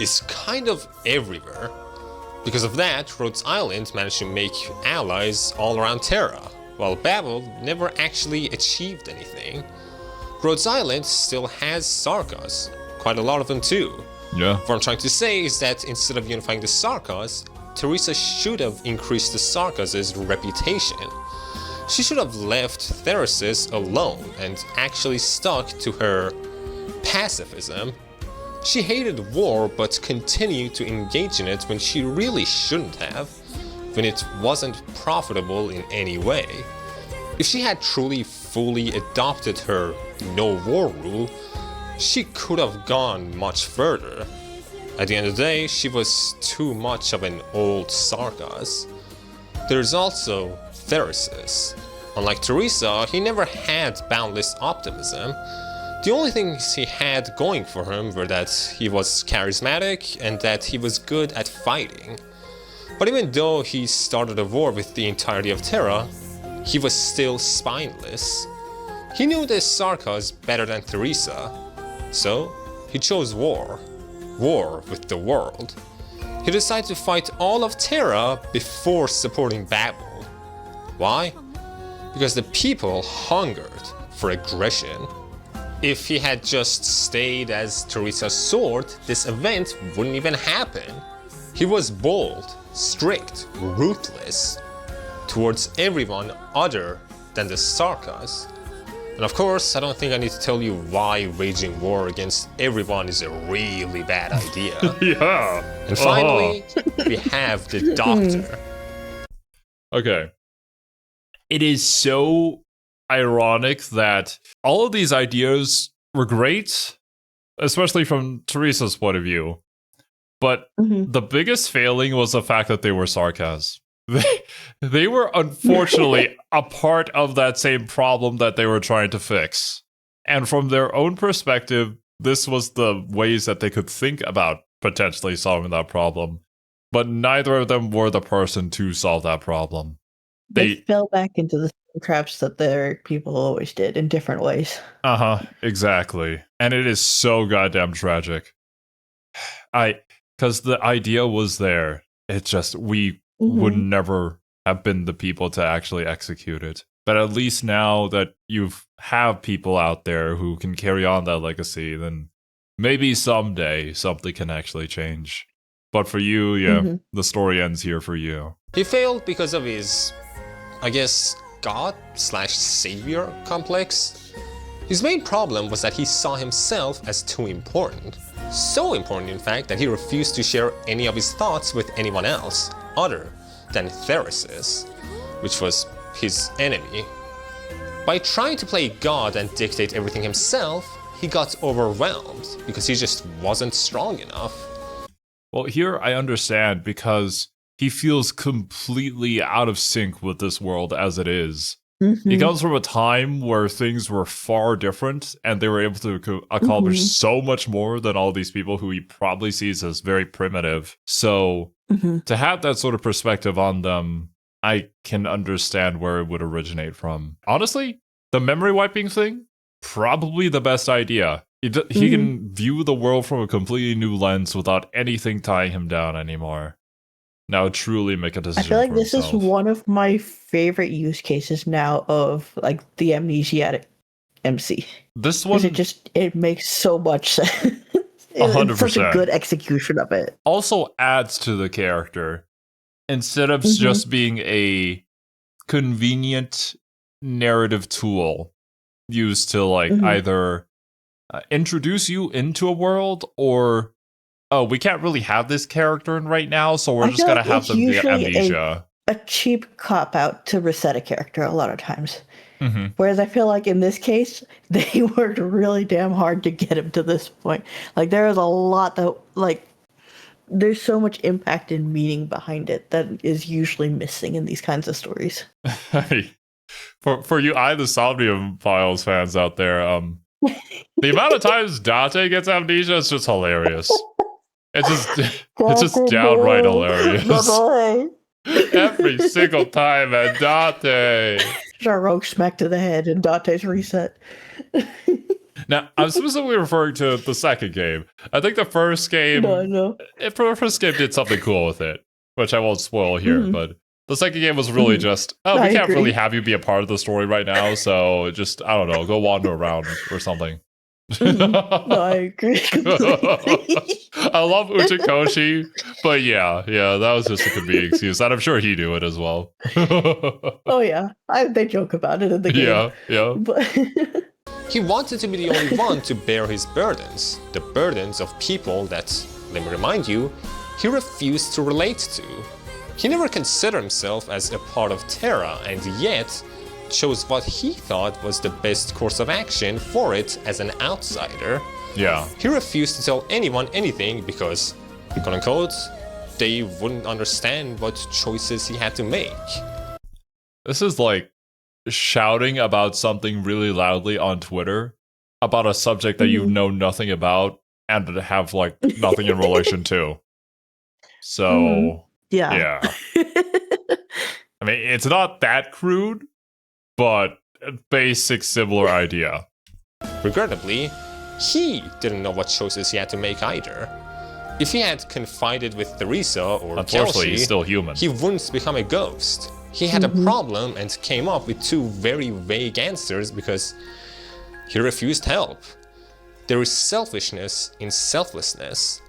is kind of everywhere. Because of that, Rhodes Island managed to make allies all around Terra, while Babel never actually achieved anything. Rhodes Island still has Sarkas, quite a lot of them too. Yeah. What I'm trying to say is that instead of unifying the Sarkas, Teresa should have increased the Sarkas' reputation. She should have left Theresis alone and actually stuck to her pacifism. She hated war but continued to engage in it when she really shouldn't have, when it wasn't profitable in any way. If she had truly fully adopted her no war rule, she could have gone much further. At the end of the day, she was too much of an old Sarkas. There's also Theresis. Unlike Teresa, he never had boundless optimism. The only things he had going for him were that he was charismatic and that he was good at fighting. But even though he started a war with the entirety of Terra, he was still spineless. He knew the Sarkas better than Teresa, so he chose war. War with the world. He decided to fight all of Terra before supporting Babel. Why? Because the people hungered for aggression. If he had just stayed as Teresa's sword, this event wouldn't even happen. He was bold, strict, ruthless towards everyone other than the Sarkas. And of course, I don't think I need to tell you why waging war against everyone is a really bad idea. Yeah. And finally, we have the Doctor. Okay. It is so ironic that all of these ideas were great, especially from Teresa's point of view. But the biggest failing was the fact that they were Sarkas. They were unfortunately a part of that same problem that they were trying to fix. And from their own perspective, this was the ways that they could think about potentially solving that problem. but neither of them were the person to solve that problem. They fell back into the same traps that their people always did in different ways. Exactly. And it is so goddamn tragic. Because the idea was there. It's just, we would never have been the people to actually execute it. But at least now that you have people out there who can carry on that legacy, then maybe someday something can actually change. But for you, the story ends here for you. He failed because of his, I guess, God/savior complex. His main problem was that he saw himself as too important. So important, in fact, that he refused to share any of his thoughts with anyone else other than Theresis, which was his enemy. By trying to play God and dictate everything himself, he got overwhelmed because he just wasn't strong enough. Well, here I understand because he feels completely out of sync with this world as it is. He comes from a time where things were far different and they were able to accomplish so much more than all these people who he probably sees as very primitive. So to have that sort of perspective on them, I can understand where it would originate from. Honestly, the memory wiping thing, probably the best idea. He can view the world from a completely new lens without anything tying him down anymore. Now truly make a decision. I feel like for this himself. is one of my favorite use cases now of like the amnesiac MC. This one, it makes so much sense. 100%. It's such a good execution of it. Also adds to the character instead of just being a convenient narrative tool used to like either introduce you into a world or we can't really have this character in right now, so we're just gonna have them get amnesia. A cheap cop out to reset a character a lot of times. Whereas I feel like in this case, they worked really damn hard to get him to this point. Like there is a lot that like there's so much impact and meaning behind it that is usually missing in these kinds of stories. For you the Somnium Files fans out there, the amount of times Dante gets amnesia is just hilarious. It's just downright hilarious. Every single time at Dante. A rogue smack to the head and Dante's reset. Now, I'm specifically referring to the second game. I think the first game, the first game did something cool with it, which I won't spoil here, but the second game was really just, we can't really have you be a part of the story right now, so just, I don't know, go wander around or something. No, I agree completely. I love Uchikoshi, but yeah, that was just a convenient excuse, and I'm sure he knew it as well. Oh yeah, they joke about it in the game. Yeah. But he wanted to be the only one to bear his burdens, the burdens of people that, let me remind you, he refused to relate to. He never considered himself as a part of Terra, and yet chose what he thought was the best course of action for it as an outsider. Yeah. He refused to tell anyone anything because, quote-unquote, they wouldn't understand what choices he had to make. This is like shouting about something really loudly on Twitter about a subject that you know nothing about and have like nothing in relation to. So, yeah. I mean, it's not that crude, but basic similar idea. Regrettably, he didn't know what choices he had to make either. If he had confided with Theresa or Unfortunately, Kelsey, he's still human. He wouldn't become a ghost. He had a problem and came up with two very vague answers because he refused help. There is selfishness in selflessness.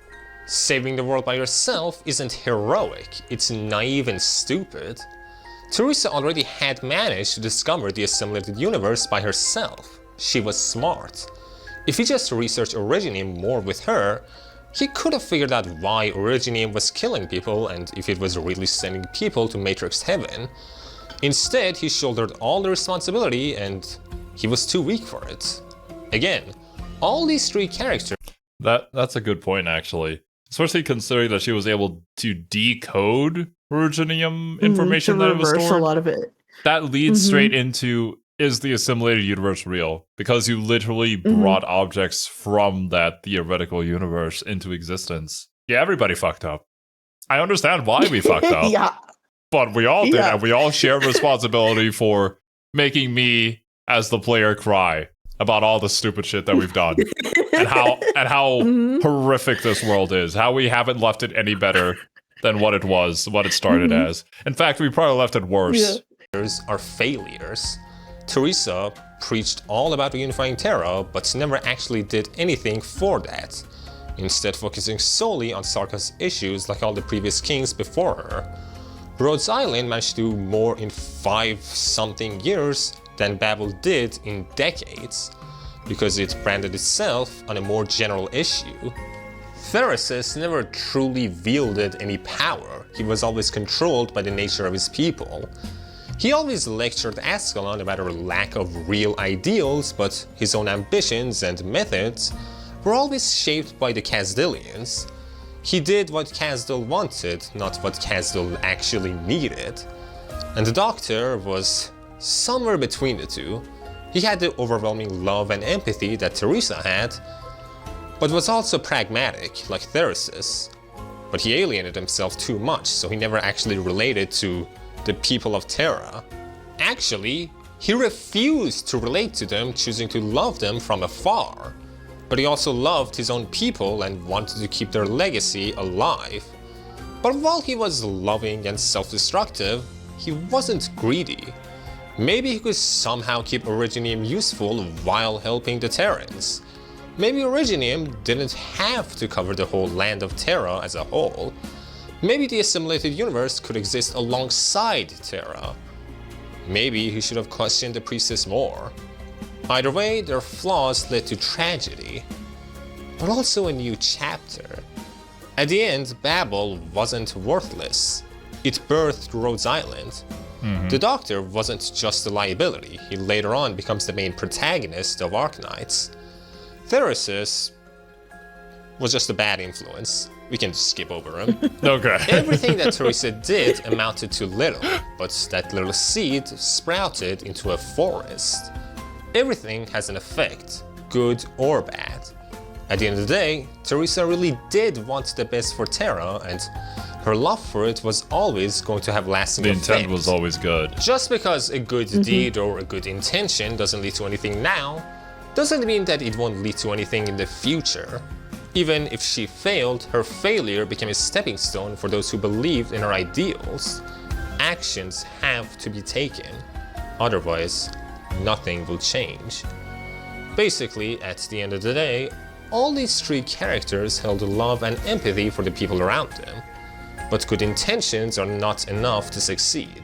Saving the world by yourself isn't heroic, it's naive and stupid. Theresa already had managed to discover the assimilated universe by herself. She was smart. If he just researched Originium more with her, he could have figured out why Originium was killing people and if it was really sending people to Matrix Heaven. Instead, he shouldered all the responsibility and he was too weak for it. Again, all these three characters... That's a good point, actually. Especially considering that she was able to decode Originium information that it was stored. A lot of it. That leads straight into, is the assimilated universe real? Because you literally brought objects from that theoretical universe into existence. Yeah, everybody fucked up. I understand why we fucked up. Yeah. But we all did, Yeah. and we all share responsibility for making me, as the player, cry about all the stupid shit that we've done. and how horrific this world is. How we haven't left it any better than what it was, what it started as. In fact, we probably left it worse. Are failures. Teresa preached all about unifying Terra, but never actually did anything for that, instead focusing solely on Sarka's issues like all the previous kings before her. Rhodes Island managed to do more in 5-something years than Babel did in decades, because it branded itself on a more general issue. Theresis never truly wielded any power. He was always controlled by the nature of his people. He always lectured Ascalon about her lack of real ideals, but his own ambitions and methods were always shaped by the Kasdilians. He did what Kasdil wanted, not what Kasdil actually needed. And the Doctor was somewhere between the two. He had the overwhelming love and empathy that Teresa had, but was also pragmatic, like Theresis. But he alienated himself too much, so he never actually related to the people of Terra. Actually, he refused to relate to them, choosing to love them from afar. But he also loved his own people and wanted to keep their legacy alive. But while he was loving and self-destructive, he wasn't greedy. Maybe he could somehow keep Originium useful while helping the Terrans. Maybe Originium didn't have to cover the whole land of Terra as a whole. Maybe the assimilated universe could exist alongside Terra. Maybe he should have questioned the priestess more. Either way, their flaws led to tragedy, but also a new chapter. At the end, Babel wasn't worthless. It birthed Rhodes Island. The Doctor wasn't just a liability. He later on becomes the main protagonist of Arknights. Theresis was just a bad influence. We can skip over him. Okay. Everything that Teresa did amounted to little, but that little seed sprouted into a forest. Everything has an effect, good or bad. At the end of the day, Teresa really did want the best for Terra, and her love for it was always going to have lasting effect. The intent was always good. Just because a good deed or a good intention doesn't lead to anything now, doesn't mean that it won't lead to anything in the future. Even if she failed, her failure became a stepping stone for those who believed in her ideals. Actions have to be taken, otherwise nothing will change. Basically, at the end of the day, all these three characters held love and empathy for the people around them. But good intentions are not enough to succeed.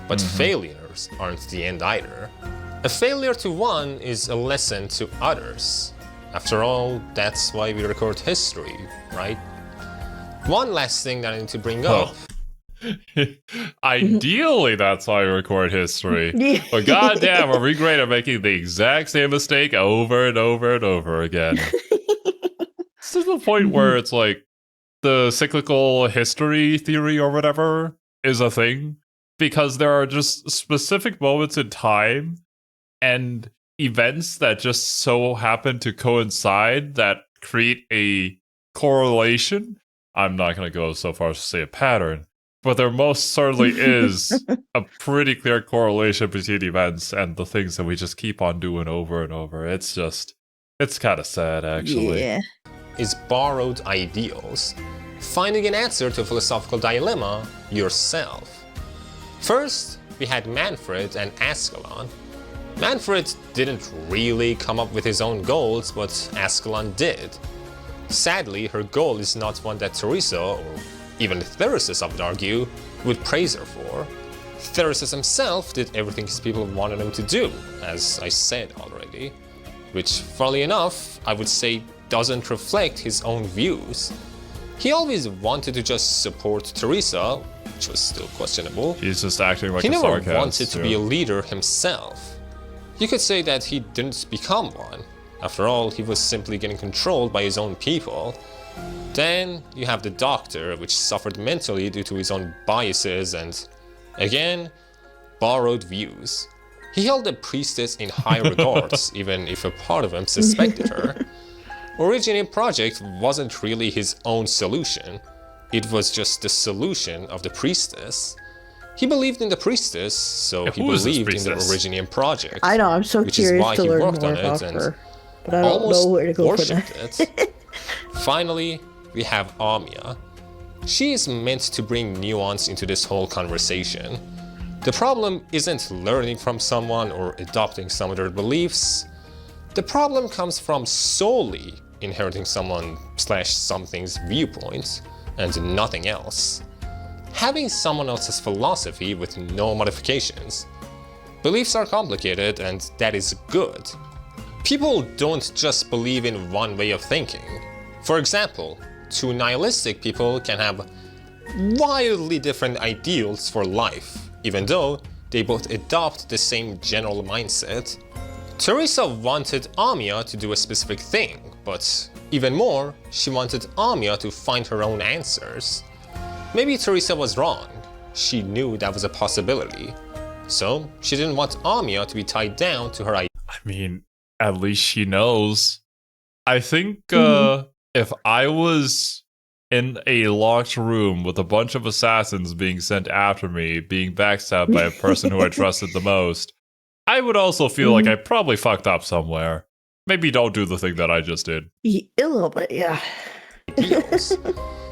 But failures aren't the end either. A failure to one is a lesson to others. After all, that's why we record history, right? One last thing that I need to bring up. Ideally, that's why we record history. But goddamn, are we great at making the exact same mistake over and over and over again? It's to the point where it's like the cyclical history theory or whatever is a thing. Because there are just specific moments in time and events that just so happen to coincide that create a correlation. I'm not going to go so far as to say a pattern, but there most certainly is a pretty clear correlation between events and the things that we just keep on doing over and over. It's kind of sad, actually. Yeah. Is borrowed ideals. Finding an answer to a philosophical dilemma yourself. First, we had Manfred and Ascalon. Manfred didn't really come up with his own goals, but Ascalon did. Sadly, her goal is not one that Teresa, or even Theresis I would argue, would praise her for. Theresis himself did everything his people wanted him to do, as I said already, which, funnily enough, I would say doesn't reflect his own views. He always wanted to just support Teresa, which was still questionable. He's just acting like he a never sarcasm. wanted to be a leader himself. You could say that he didn't become one. After all, he was simply getting controlled by his own people. Then you have the Doctor, which suffered mentally due to his own biases and, again, borrowed views. He held the priestess in high regards, even if a part of him suspected her. Originium Project wasn't really his own solution. It was just the solution of the priestess. He believed in the priestess, so he believed in the Originium project. I know, I'm so curious to learn more about her, but I don't know where to go for that. It. Finally, we have Amia. She is meant to bring nuance into this whole conversation. The problem isn't learning from someone or adopting some of their beliefs. The problem comes from solely inheriting someone/something's viewpoint and nothing else. Having someone else's philosophy with no modifications. Beliefs are complicated, and that is good. People don't just believe in one way of thinking. For example, two nihilistic people can have wildly different ideals for life, even though they both adopt the same general mindset. Teresa wanted Amia to do a specific thing, but even more, she wanted Amia to find her own answers. Maybe Teresa was wrong. She knew that was a possibility. So, she didn't want Amia to be tied down to her idea. I mean, at least she knows. I think if I was in a locked room with a bunch of assassins being sent after me, being backstabbed by a person who I trusted the most, I would also feel like I probably fucked up somewhere. Maybe don't do the thing that I just did. A little bit, yeah. Ideals.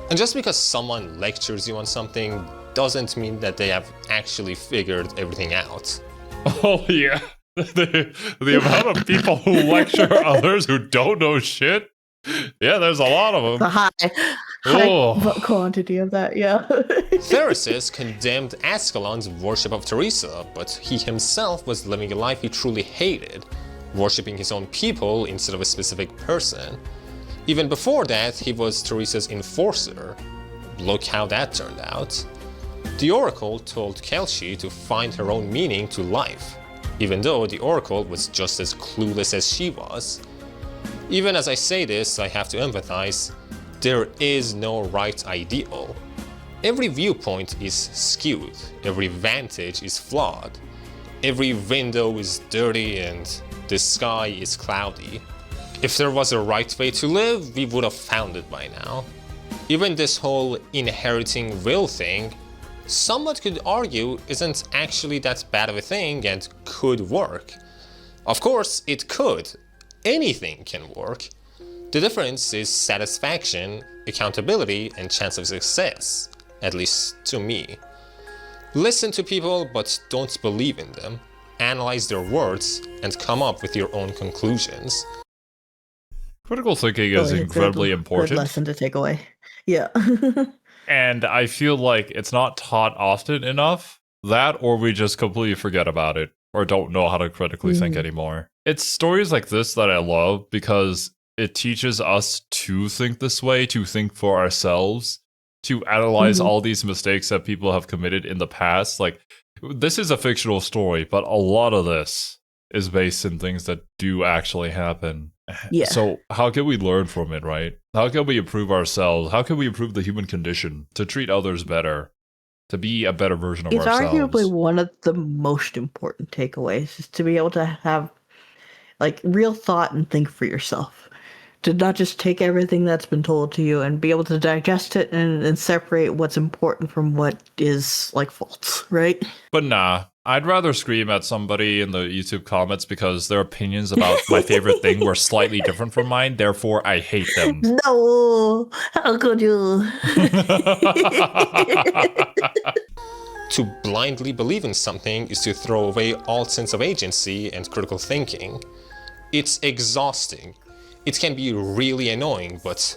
And just because someone lectures you on something doesn't mean that they have actually figured everything out. Oh yeah, the amount of people who lecture others who don't know shit. Yeah, there's a lot of them. The high quantity of that, yeah. Theresis condemned Ascalon's worship of Teresa, but he himself was living a life he truly hated, worshipping his own people instead of a specific person. Even before that, he was Teresa's enforcer. Look how that turned out. The Oracle told Kelshi to find her own meaning to life, even though the Oracle was just as clueless as she was. Even as I say this, I have to empathize, there is no right ideal. Every viewpoint is skewed, every vantage is flawed, every window is dirty and the sky is cloudy. If there was a right way to live, we would have found it by now. Even this whole inheriting will thing, somewhat could argue isn't actually that bad of a thing and could work. Of course, it could. Anything can work. The difference is satisfaction, accountability, and chance of success, at least to me. Listen to people, but don't believe in them. Analyze their words and come up with your own conclusions. Critical thinking is incredibly important. Good lesson to take away. Yeah. And I feel like it's not taught often enough. That, or we just completely forget about it, or don't know how to critically think anymore. It's stories like this that I love because it teaches us to think this way, to think for ourselves, to analyze all these mistakes that people have committed in the past. Like, this is a fictional story, but a lot of this is based in things that do actually happen. Yeah. So how can we learn from it, right? How can we improve ourselves? How can we improve the human condition to treat others better, to be a better version of ourselves? It's arguably one of the most important takeaways is to be able to have like real thought and think for yourself. To not just take everything that's been told to you and be able to digest it and separate what's important from what is like false, right? But nah, I'd rather scream at somebody in the YouTube comments because their opinions about my favorite thing were slightly different from mine, therefore I hate them. No, how could you? To blindly believe in something is to throw away all sense of agency and critical thinking. It's exhausting. It can be really annoying, but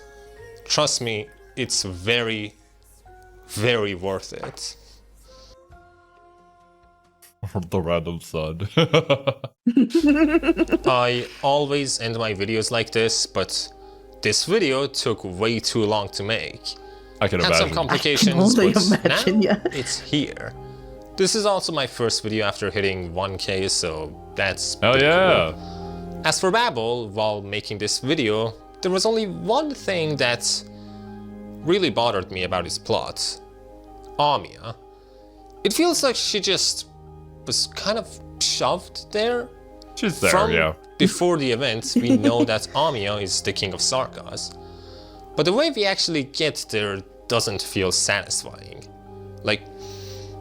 trust me, it's very, very worth it. The random thud. I always end my videos like this, but this video took way too long to make. I can Had imagine. some complications, but now yeah. it's here. This is also my first video after hitting 1K, so that's Oh pretty yeah. cool. As for Babel, while making this video, there was only one thing that really bothered me about his plot. Amia. It feels like she just was kind of shoved there. She's there, From yeah. before the event, we know that Amia is the king of Sarkas. But the way we actually get there doesn't feel satisfying. Like,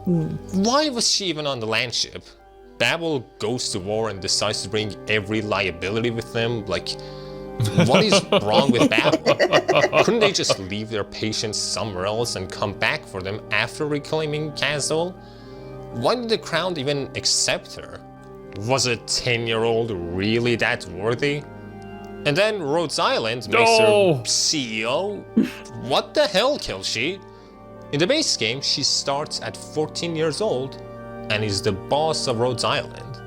why was she even on the land ship? Babel goes to war and decides to bring every liability with them. Like, what is wrong with Babel? Couldn't they just leave their patients somewhere else and come back for them after reclaiming Castle? Why did the crown even accept her? Was a 10-year-old really that worthy? And then Rhodes Island makes her CEO? What the hell, Kelshi? In the base game, she starts at 14 years old and is the boss of Rhodes Island.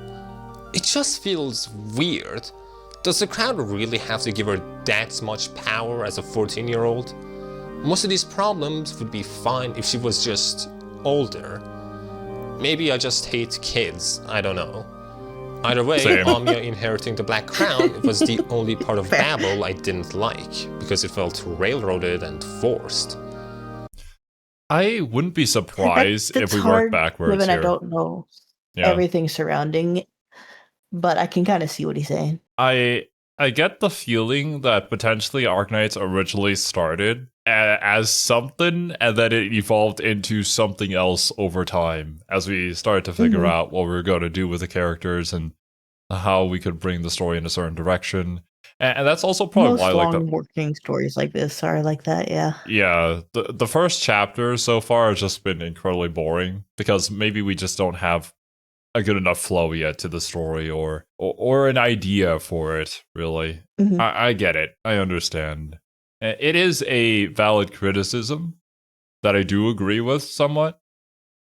It just feels weird. Does the crown really have to give her that much power as a 14-year-old? Most of these problems would be fine if she was just older. Maybe I just hate kids, I don't know. Either way, Amia inheriting the Black Crown was the only part of Babel I didn't like, because it felt railroaded and forced. I wouldn't be surprised if we work backwards given here. I don't know everything surrounding it, but I can kind of see what he's saying. I get the feeling that potentially Arknights originally started as something, and then it evolved into something else over time as we started to figure out what we were going to do with the characters and how we could bring the story in a certain direction. And that's also probably Most why long working stories like this are like that, yeah. Yeah, the first chapter so far has just been incredibly boring because maybe we just don't have a good enough flow yet to the story or an idea for it, really. I get it. I understand. It is a valid criticism that I do agree with somewhat,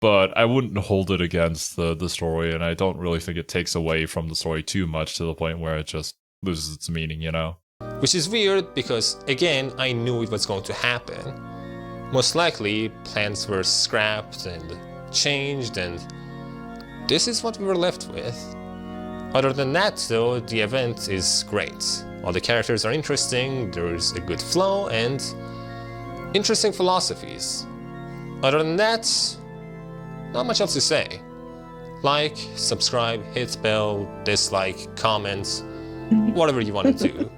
but I wouldn't hold it against the story, and I don't really think it takes away from the story too much to the point where it just loses its meaning, you know? Which is weird because, again, I knew it was going to happen. Most likely, plans were scrapped and changed, and this is what we were left with. Other than that, though, the event is great. All the characters are interesting, there's a good flow, and interesting philosophies. Other than that, not much else to say. Like, subscribe, hit bell, dislike, comment, whatever you want to do.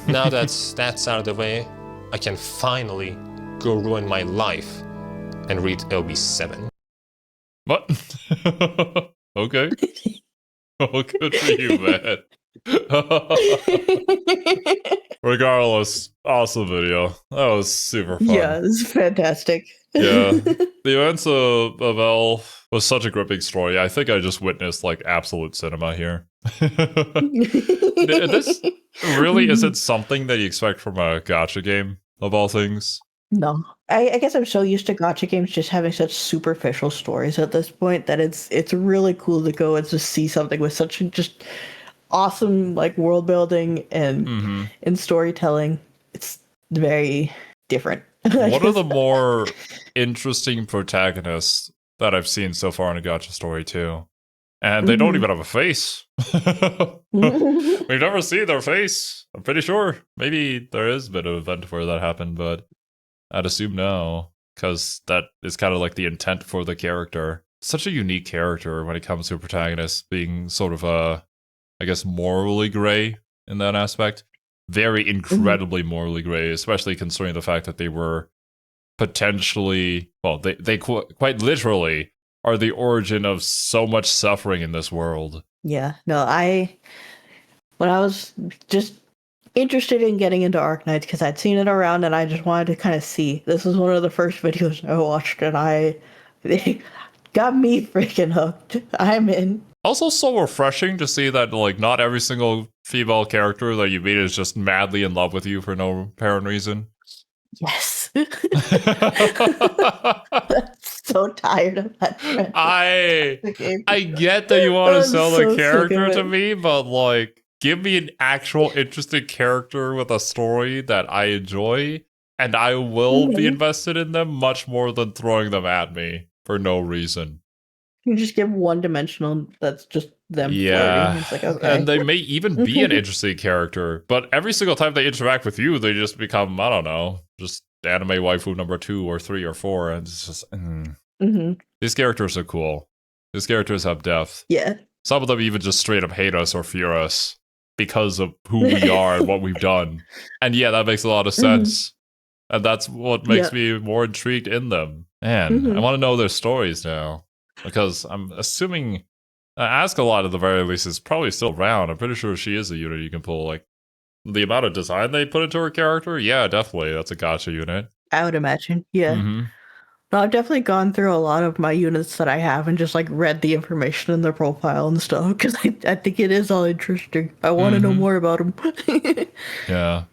Now that that's out of the way, I can finally go ruin my life and read LB7. What? Okay. Oh, good for you, man. Regardless, awesome video. That was super fun. Yeah, it's fantastic. Yeah. The events of Babel was such a gripping story. I think I just witnessed like absolute cinema here. This really isn't something that you expect from a gacha game, of all things. No. I guess I'm so used to gacha games just having such superficial stories at this point that it's really cool to go and just see something with such just awesome like world building and storytelling. It's very different. One of the more interesting protagonists that I've seen so far in a gacha story too. And they don't even have a face. We've never seen their face. I'm pretty sure. Maybe there is a bit of an event where that happened, but I'd assume no, because that is kind of like the intent for the character. Such a unique character when it comes to a protagonist being sort of I guess, morally gray in that aspect. Very incredibly morally gray, especially considering the fact that they were potentially, well, they quite literally are the origin of so much suffering in this world. Yeah, no, when I was just interested in getting into Arknights because I'd seen it around and I just wanted to kind of see. This was one of the first videos I watched and they got me freaking hooked. I'm in. Also so refreshing to see that like not every single female character that you meet is just madly in love with you for no apparent reason. Yes. I'm so tired of that trend. I get that you want to sell the character to me, but like give me an actual interesting character with a story that I enjoy, and I will be invested in them much more than throwing them at me for no reason. You just give one-dimensional, that's just them flirting. It's like, okay. And they may even be an interesting character, but every single time they interact with you, they just become, I don't know, just anime waifu number 2 or 3 or 4, and it's just, These characters are cool. These characters have depth. Yeah. Some of them even just straight up hate us or fear us because of who we are and what we've done. And yeah, that makes a lot of sense. And that's what makes Yeah. me more intrigued in them. Man, I Mhm. want to know their stories now. Because I'm assuming Ask-A-Lot at the very least is probably still around. I'm pretty sure she is a unit you can pull. Like, the amount of design they put into her character, yeah, definitely. That's a gacha unit. I would imagine. Yeah. Mm-hmm. No, I've definitely gone through a lot of my units that I have and just like read the information in their profile and stuff because I think it is all interesting. I want to know Mm-hmm. more about them. Yeah.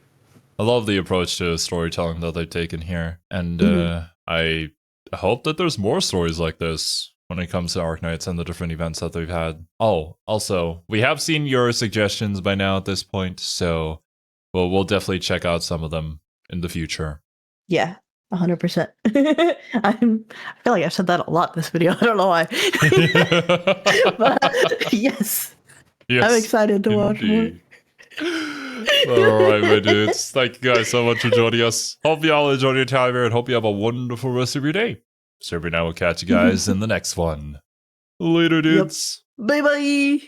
I love the approach to storytelling that they've taken here. And Mhm. I hope that there's more stories like this when it comes to Arknights and the different events that they've had. Oh, also, we have seen your suggestions by now at this point, so we'll definitely check out some of them in the future. Yeah, 100%. I feel like I've said that a lot in this video. I don't know why. But yes, Yes, I'm excited to watch more. indeed. Alright, my dudes. Thank you guys so much for joining us. Hope you all enjoyed your time here and hope you have a wonderful rest of your day. So for now, we'll catch you guys in the next one. Later, Yep. dudes. Bye bye.